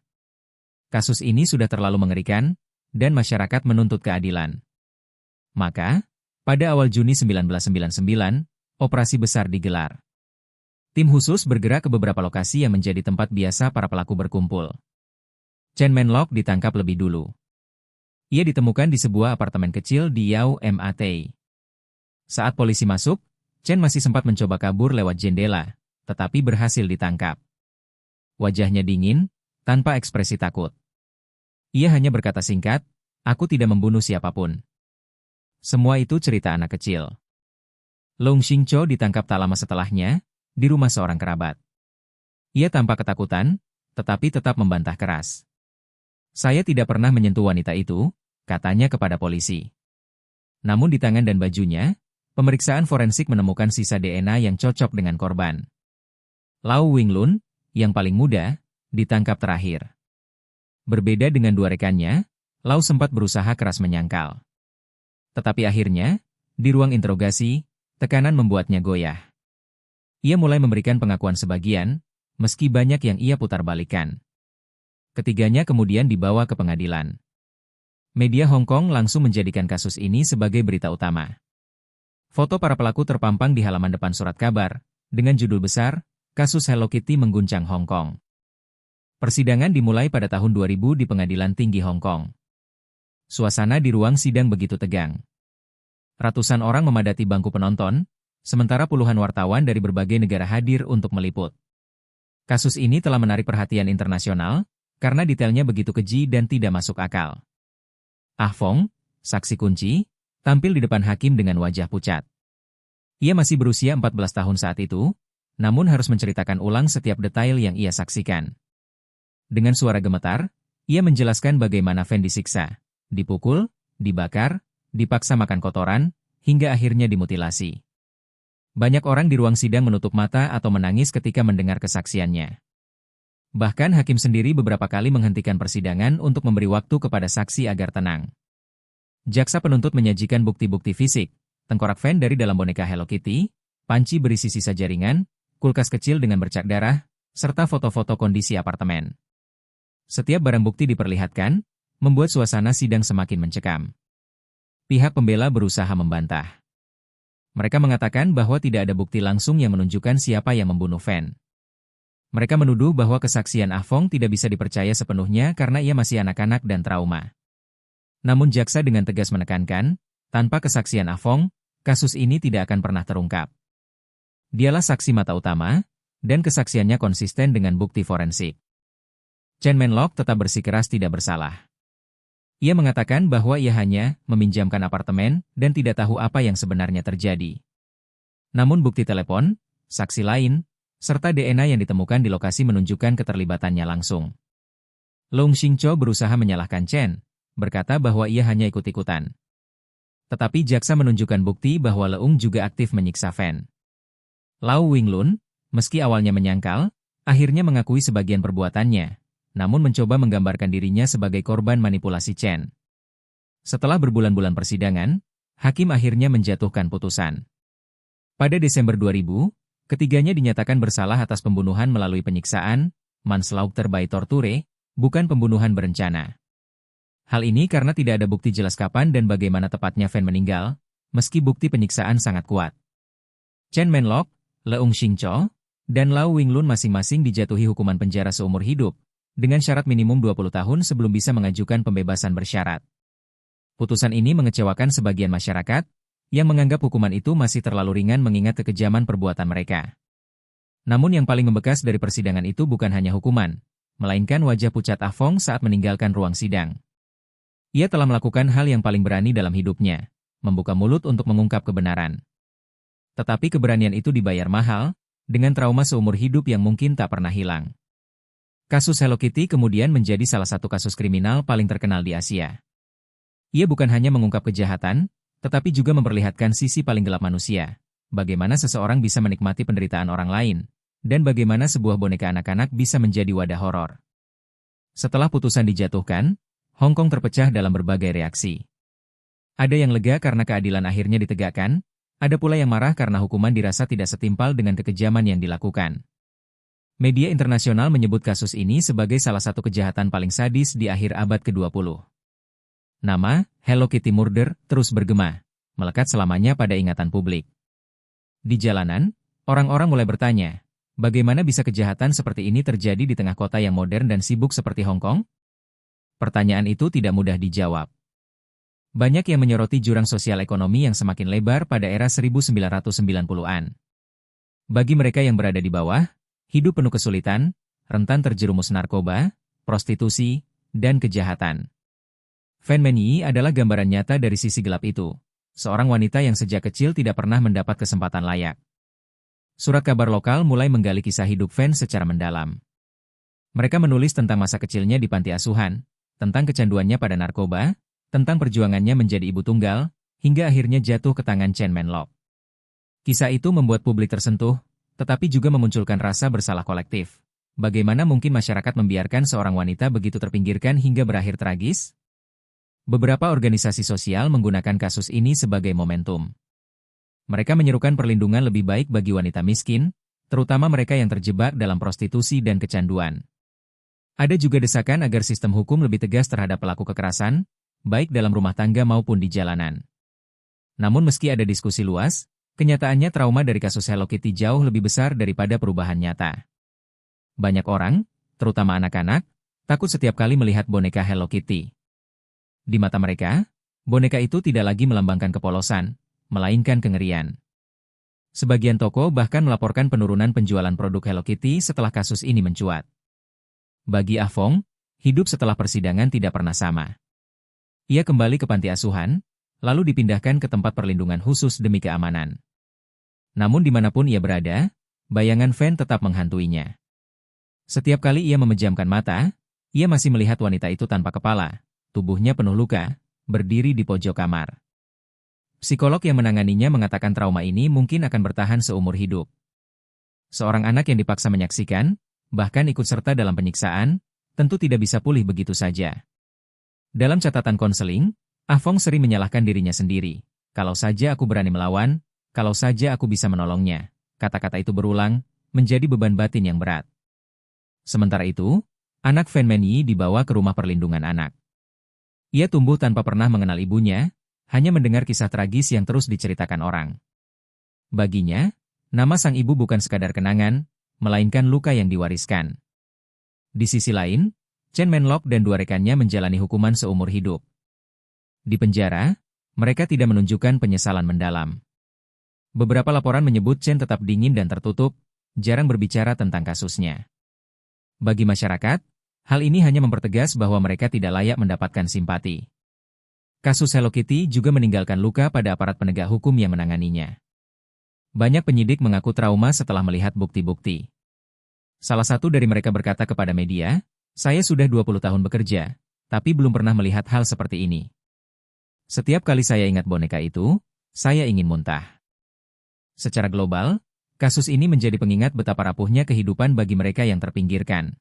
Kasus ini sudah terlalu mengerikan, dan masyarakat menuntut keadilan. Maka, pada awal Juni 1999, operasi besar digelar. Tim khusus bergerak ke beberapa lokasi yang menjadi tempat biasa para pelaku berkumpul. Chen Menlok ditangkap lebih dulu. Ia ditemukan di sebuah apartemen kecil di Yau Mat. Saat polisi masuk, Chen masih sempat mencoba kabur lewat jendela, tetapi berhasil ditangkap. Wajahnya dingin, tanpa ekspresi takut. Ia hanya berkata singkat, "Aku tidak membunuh siapapun." Semua itu cerita anak kecil. Leung Xingcho ditangkap tak lama setelahnya, di rumah seorang kerabat. Ia tampak ketakutan, tetapi tetap membantah keras. "Saya tidak pernah menyentuh wanita itu," katanya kepada polisi. Namun di tangan dan bajunya, pemeriksaan forensik menemukan sisa DNA yang cocok dengan korban. Lau Winglun, yang paling muda, ditangkap terakhir. Berbeda dengan dua rekannya, Lau sempat berusaha keras menyangkal. Tetapi akhirnya, di ruang interogasi, tekanan membuatnya goyah. Ia mulai memberikan pengakuan sebagian, meski banyak yang ia putarbalikan. Ketiganya kemudian dibawa ke pengadilan. Media Hong Kong langsung menjadikan kasus ini sebagai berita utama. Foto para pelaku terpampang di halaman depan surat kabar, dengan judul besar, "Kasus Hello Kitty mengguncang Hong Kong." Persidangan dimulai pada tahun 2000 di Pengadilan Tinggi Hong Kong. Suasana di ruang sidang begitu tegang. Ratusan orang memadati bangku penonton, sementara puluhan wartawan dari berbagai negara hadir untuk meliput. Kasus ini telah menarik perhatian internasional, karena detailnya begitu keji dan tidak masuk akal. Ah Fong, saksi kunci, tampil di depan hakim dengan wajah pucat. Ia masih berusia 14 tahun saat itu, namun harus menceritakan ulang setiap detail yang ia saksikan. Dengan suara gemetar, ia menjelaskan bagaimana Fan disiksa, dipukul, dibakar, dipaksa makan kotoran, hingga akhirnya dimutilasi. Banyak orang di ruang sidang menutup mata atau menangis ketika mendengar kesaksiannya. Bahkan hakim sendiri beberapa kali menghentikan persidangan untuk memberi waktu kepada saksi agar tenang. Jaksa penuntut menyajikan bukti-bukti fisik, tengkorak Fan dari dalam boneka Hello Kitty, panci berisi sisa jaringan, kulkas kecil dengan bercak darah, serta foto-foto kondisi apartemen. Setiap barang bukti diperlihatkan, membuat suasana sidang semakin mencekam. Pihak pembela berusaha membantah. Mereka mengatakan bahwa tidak ada bukti langsung yang menunjukkan siapa yang membunuh Fan. Mereka menuduh bahwa kesaksian Ah Fong tidak bisa dipercaya sepenuhnya karena ia masih anak-anak dan trauma. Namun jaksa dengan tegas menekankan, tanpa kesaksian Ah Fong, kasus ini tidak akan pernah terungkap. Dialah saksi mata utama, dan kesaksiannya konsisten dengan bukti forensik. Chen Menlok tetap bersikeras tidak bersalah. Ia mengatakan bahwa ia hanya meminjamkan apartemen dan tidak tahu apa yang sebenarnya terjadi. Namun bukti telepon, saksi lain, serta DNA yang ditemukan di lokasi menunjukkan keterlibatannya langsung. Leung Xingcho berusaha menyalahkan Chen, berkata bahwa ia hanya ikut-ikutan. Tetapi jaksa menunjukkan bukti bahwa Leung juga aktif menyiksa Fan. Lau Winglun, meski awalnya menyangkal, akhirnya mengakui sebagian perbuatannya, namun mencoba menggambarkan dirinya sebagai korban manipulasi Chen. Setelah berbulan-bulan persidangan, hakim akhirnya menjatuhkan putusan. Pada Desember 2000, ketiganya dinyatakan bersalah atas pembunuhan melalui penyiksaan, manslaughter by torture, bukan pembunuhan berencana. Hal ini karena tidak ada bukti jelas kapan dan bagaimana tepatnya Fan meninggal, meski bukti penyiksaan sangat kuat. Chen Menlok, Leung Xingcho, dan Lau Winglun masing-masing dijatuhi hukuman penjara seumur hidup, dengan syarat minimum 20 tahun sebelum bisa mengajukan pembebasan bersyarat. Putusan ini mengecewakan sebagian masyarakat, yang menganggap hukuman itu masih terlalu ringan mengingat kekejaman perbuatan mereka. Namun yang paling membekas dari persidangan itu bukan hanya hukuman, melainkan wajah pucat Ah Fong saat meninggalkan ruang sidang. Ia telah melakukan hal yang paling berani dalam hidupnya, membuka mulut untuk mengungkap kebenaran. Tetapi keberanian itu dibayar mahal, dengan trauma seumur hidup yang mungkin tak pernah hilang. Kasus Hello Kitty kemudian menjadi salah satu kasus kriminal paling terkenal di Asia. Ia bukan hanya mengungkap kejahatan, tetapi juga memperlihatkan sisi paling gelap manusia, bagaimana seseorang bisa menikmati penderitaan orang lain, dan bagaimana sebuah boneka anak-anak bisa menjadi wadah horor. Setelah putusan dijatuhkan, Hong Kong terpecah dalam berbagai reaksi. Ada yang lega karena keadilan akhirnya ditegakkan, ada pula yang marah karena hukuman dirasa tidak setimpal dengan kekejaman yang dilakukan. Media internasional menyebut kasus ini sebagai salah satu kejahatan paling sadis di akhir abad ke-20. Nama, Hello Kitty Murder, terus bergema, melekat selamanya pada ingatan publik. Di jalanan, orang-orang mulai bertanya, bagaimana bisa kejahatan seperti ini terjadi di tengah kota yang modern dan sibuk seperti Hong Kong? Pertanyaan itu tidak mudah dijawab. Banyak yang menyoroti jurang sosial ekonomi yang semakin lebar pada era 1990-an. Bagi mereka yang berada di bawah, hidup penuh kesulitan, rentan terjerumus narkoba, prostitusi, dan kejahatan. Fan Menyi adalah gambaran nyata dari sisi gelap itu, seorang wanita yang sejak kecil tidak pernah mendapat kesempatan layak. Surat kabar lokal mulai menggali kisah hidup Fan secara mendalam. Mereka menulis tentang masa kecilnya di panti asuhan, tentang kecanduannya pada narkoba, tentang perjuangannya menjadi ibu tunggal, hingga akhirnya jatuh ke tangan Chen Menlok. Kisah itu membuat publik tersentuh, tetapi juga memunculkan rasa bersalah kolektif. Bagaimana mungkin masyarakat membiarkan seorang wanita begitu terpinggirkan hingga berakhir tragis? Beberapa organisasi sosial menggunakan kasus ini sebagai momentum. Mereka menyerukan perlindungan lebih baik bagi wanita miskin, terutama mereka yang terjebak dalam prostitusi dan kecanduan. Ada juga desakan agar sistem hukum lebih tegas terhadap pelaku kekerasan, baik dalam rumah tangga maupun di jalanan. Namun meski ada diskusi luas, kenyataannya trauma dari kasus Hello Kitty jauh lebih besar daripada perubahan nyata. Banyak orang, terutama anak-anak, takut setiap kali melihat boneka Hello Kitty. Di mata mereka, boneka itu tidak lagi melambangkan kepolosan, melainkan kengerian. Sebagian toko bahkan melaporkan penurunan penjualan produk Hello Kitty setelah kasus ini mencuat. Bagi Ah Fong, hidup setelah persidangan tidak pernah sama. Ia kembali ke panti asuhan, lalu dipindahkan ke tempat perlindungan khusus demi keamanan. Namun dimanapun ia berada, bayangan Fan tetap menghantuinya. Setiap kali ia memejamkan mata, ia masih melihat wanita itu tanpa kepala, tubuhnya penuh luka, berdiri di pojok kamar. Psikolog yang menanganinya mengatakan trauma ini mungkin akan bertahan seumur hidup. Seorang anak yang dipaksa menyaksikan, bahkan ikut serta dalam penyiksaan, tentu tidak bisa pulih begitu saja. Dalam catatan konseling, Ah Fong sering menyalahkan dirinya sendiri. Kalau saja aku berani melawan, kalau saja aku bisa menolongnya. Kata-kata itu berulang, menjadi beban batin yang berat. Sementara itu, anak Fan Menyi dibawa ke rumah perlindungan anak. Ia tumbuh tanpa pernah mengenal ibunya, hanya mendengar kisah tragis yang terus diceritakan orang. Baginya, nama sang ibu bukan sekadar kenangan, melainkan luka yang diwariskan. Di sisi lain, Chen Menlok dan dua rekannya menjalani hukuman seumur hidup. Di penjara, mereka tidak menunjukkan penyesalan mendalam. Beberapa laporan menyebut Chen tetap dingin dan tertutup, jarang berbicara tentang kasusnya. Bagi masyarakat, hal ini hanya mempertegas bahwa mereka tidak layak mendapatkan simpati. Kasus Hello Kitty juga meninggalkan luka pada aparat penegak hukum yang menanganinya. Banyak penyidik mengaku trauma setelah melihat bukti-bukti. Salah satu dari mereka berkata kepada media, "Saya sudah 20 tahun bekerja, tapi belum pernah melihat hal seperti ini. Setiap kali saya ingat boneka itu, saya ingin muntah." Secara global, kasus ini menjadi pengingat betapa rapuhnya kehidupan bagi mereka yang terpinggirkan.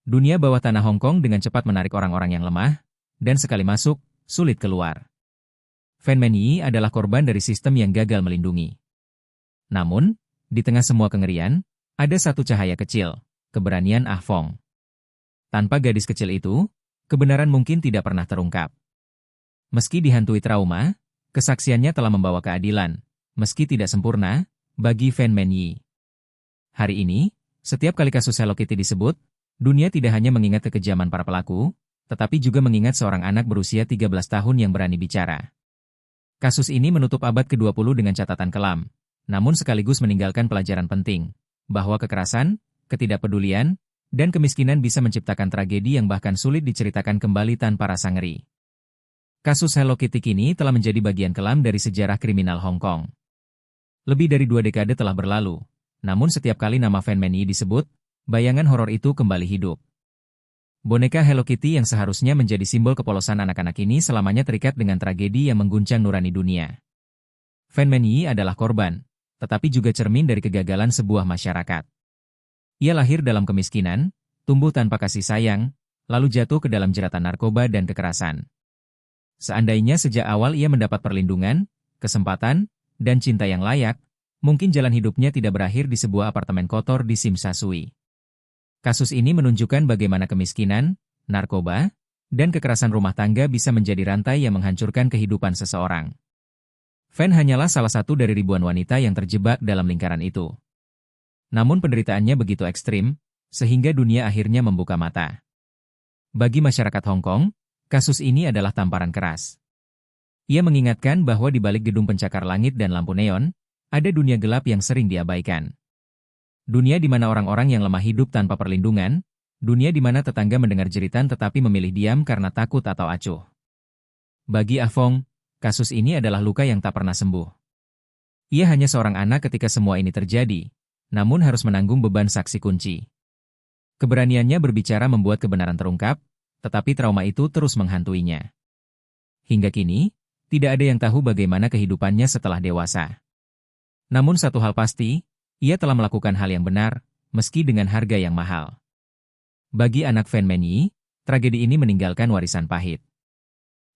Dunia bawah tanah Hong Kong dengan cepat menarik orang-orang yang lemah, dan sekali masuk, sulit keluar. Fan Menyi adalah korban dari sistem yang gagal melindungi. Namun, di tengah semua kengerian, ada satu cahaya kecil, keberanian Ah Fong. Tanpa gadis kecil itu, kebenaran mungkin tidak pernah terungkap. Meski dihantui trauma, kesaksiannya telah membawa keadilan, meski tidak sempurna, bagi Fan Menyi. Hari ini, setiap kali kasus Hello Kitty disebut, dunia tidak hanya mengingat kekejaman para pelaku, tetapi juga mengingat seorang anak berusia 13 tahun yang berani bicara. Kasus ini menutup abad ke-20 dengan catatan kelam, namun sekaligus meninggalkan pelajaran penting, bahwa kekerasan, ketidakpedulian, dan kemiskinan bisa menciptakan tragedi yang bahkan sulit diceritakan kembali tanpa rasa ngeri. Kasus Hello Kitty kini telah menjadi bagian kelam dari sejarah kriminal Hong Kong. Lebih dari 2 dekade telah berlalu, namun setiap kali nama Fan Menyi disebut, bayangan horor itu kembali hidup. Boneka Hello Kitty yang seharusnya menjadi simbol kepolosan anak-anak ini selamanya terikat dengan tragedi yang mengguncang nurani dunia. Fan Menyi adalah korban, tetapi juga cermin dari kegagalan sebuah masyarakat. Ia lahir dalam kemiskinan, tumbuh tanpa kasih sayang, lalu jatuh ke dalam jeratan narkoba dan kekerasan. Seandainya sejak awal ia mendapat perlindungan, kesempatan, dan cinta yang layak, mungkin jalan hidupnya tidak berakhir di sebuah apartemen kotor di Tsim Sha Tsui. Kasus ini menunjukkan bagaimana kemiskinan, narkoba, dan kekerasan rumah tangga bisa menjadi rantai yang menghancurkan kehidupan seseorang. Fan hanyalah salah satu dari ribuan wanita yang terjebak dalam lingkaran itu. Namun penderitaannya begitu ekstrim, sehingga dunia akhirnya membuka mata. Bagi masyarakat Hong Kong, kasus ini adalah tamparan keras. Ia mengingatkan bahwa di balik gedung pencakar langit dan lampu neon, ada dunia gelap yang sering diabaikan. Dunia di mana orang-orang yang lemah hidup tanpa perlindungan, dunia di mana tetangga mendengar jeritan tetapi memilih diam karena takut atau acuh. Bagi Ah Fong, kasus ini adalah luka yang tak pernah sembuh. Ia hanya seorang anak ketika semua ini terjadi, namun harus menanggung beban saksi kunci. Keberaniannya berbicara membuat kebenaran terungkap, tetapi trauma itu terus menghantuinya. Hingga kini, tidak ada yang tahu bagaimana kehidupannya setelah dewasa. Namun satu hal pasti, ia telah melakukan hal yang benar, meski dengan harga yang mahal. Bagi anak Fan Menyi, tragedi ini meninggalkan warisan pahit.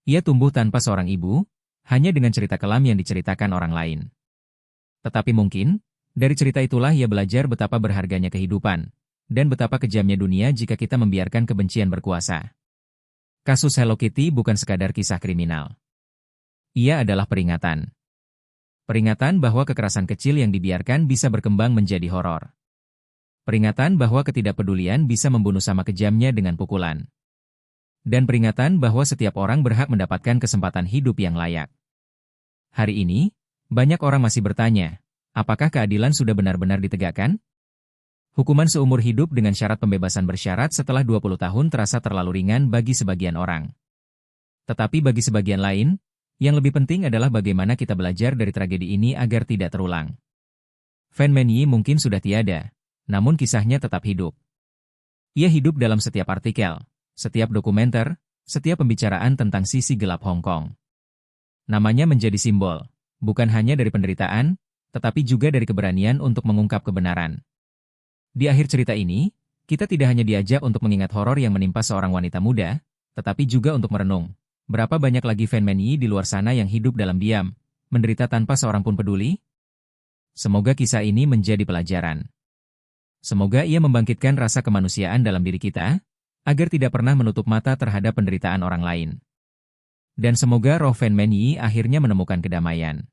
Ia tumbuh tanpa seorang ibu, hanya dengan cerita kelam yang diceritakan orang lain. Tetapi mungkin, dari cerita itulah ia belajar betapa berharganya kehidupan, dan betapa kejamnya dunia jika kita membiarkan kebencian berkuasa. Kasus Hello Kitty bukan sekadar kisah kriminal. Ia adalah peringatan. Peringatan bahwa kekerasan kecil yang dibiarkan bisa berkembang menjadi horor. Peringatan bahwa ketidakpedulian bisa membunuh sama kejamnya dengan pukulan. Dan peringatan bahwa setiap orang berhak mendapatkan kesempatan hidup yang layak. Hari ini, banyak orang masih bertanya, apakah keadilan sudah benar-benar ditegakkan? Hukuman seumur hidup dengan syarat pembebasan bersyarat setelah 20 tahun terasa terlalu ringan bagi sebagian orang. Tetapi bagi sebagian lain, yang lebih penting adalah bagaimana kita belajar dari tragedi ini agar tidak terulang. Fan Menyi mungkin sudah tiada, namun kisahnya tetap hidup. Ia hidup dalam setiap artikel, setiap dokumenter, setiap pembicaraan tentang sisi gelap Hong Kong. Namanya menjadi simbol, bukan hanya dari penderitaan, tetapi juga dari keberanian untuk mengungkap kebenaran. Di akhir cerita ini, kita tidak hanya diajak untuk mengingat horor yang menimpa seorang wanita muda, tetapi juga untuk merenung. Berapa banyak lagi Fan Menyi di luar sana yang hidup dalam diam, menderita tanpa seorang pun peduli? Semoga kisah ini menjadi pelajaran. Semoga ia membangkitkan rasa kemanusiaan dalam diri kita, agar tidak pernah menutup mata terhadap penderitaan orang lain. Dan semoga roh Fan Menyi akhirnya menemukan kedamaian.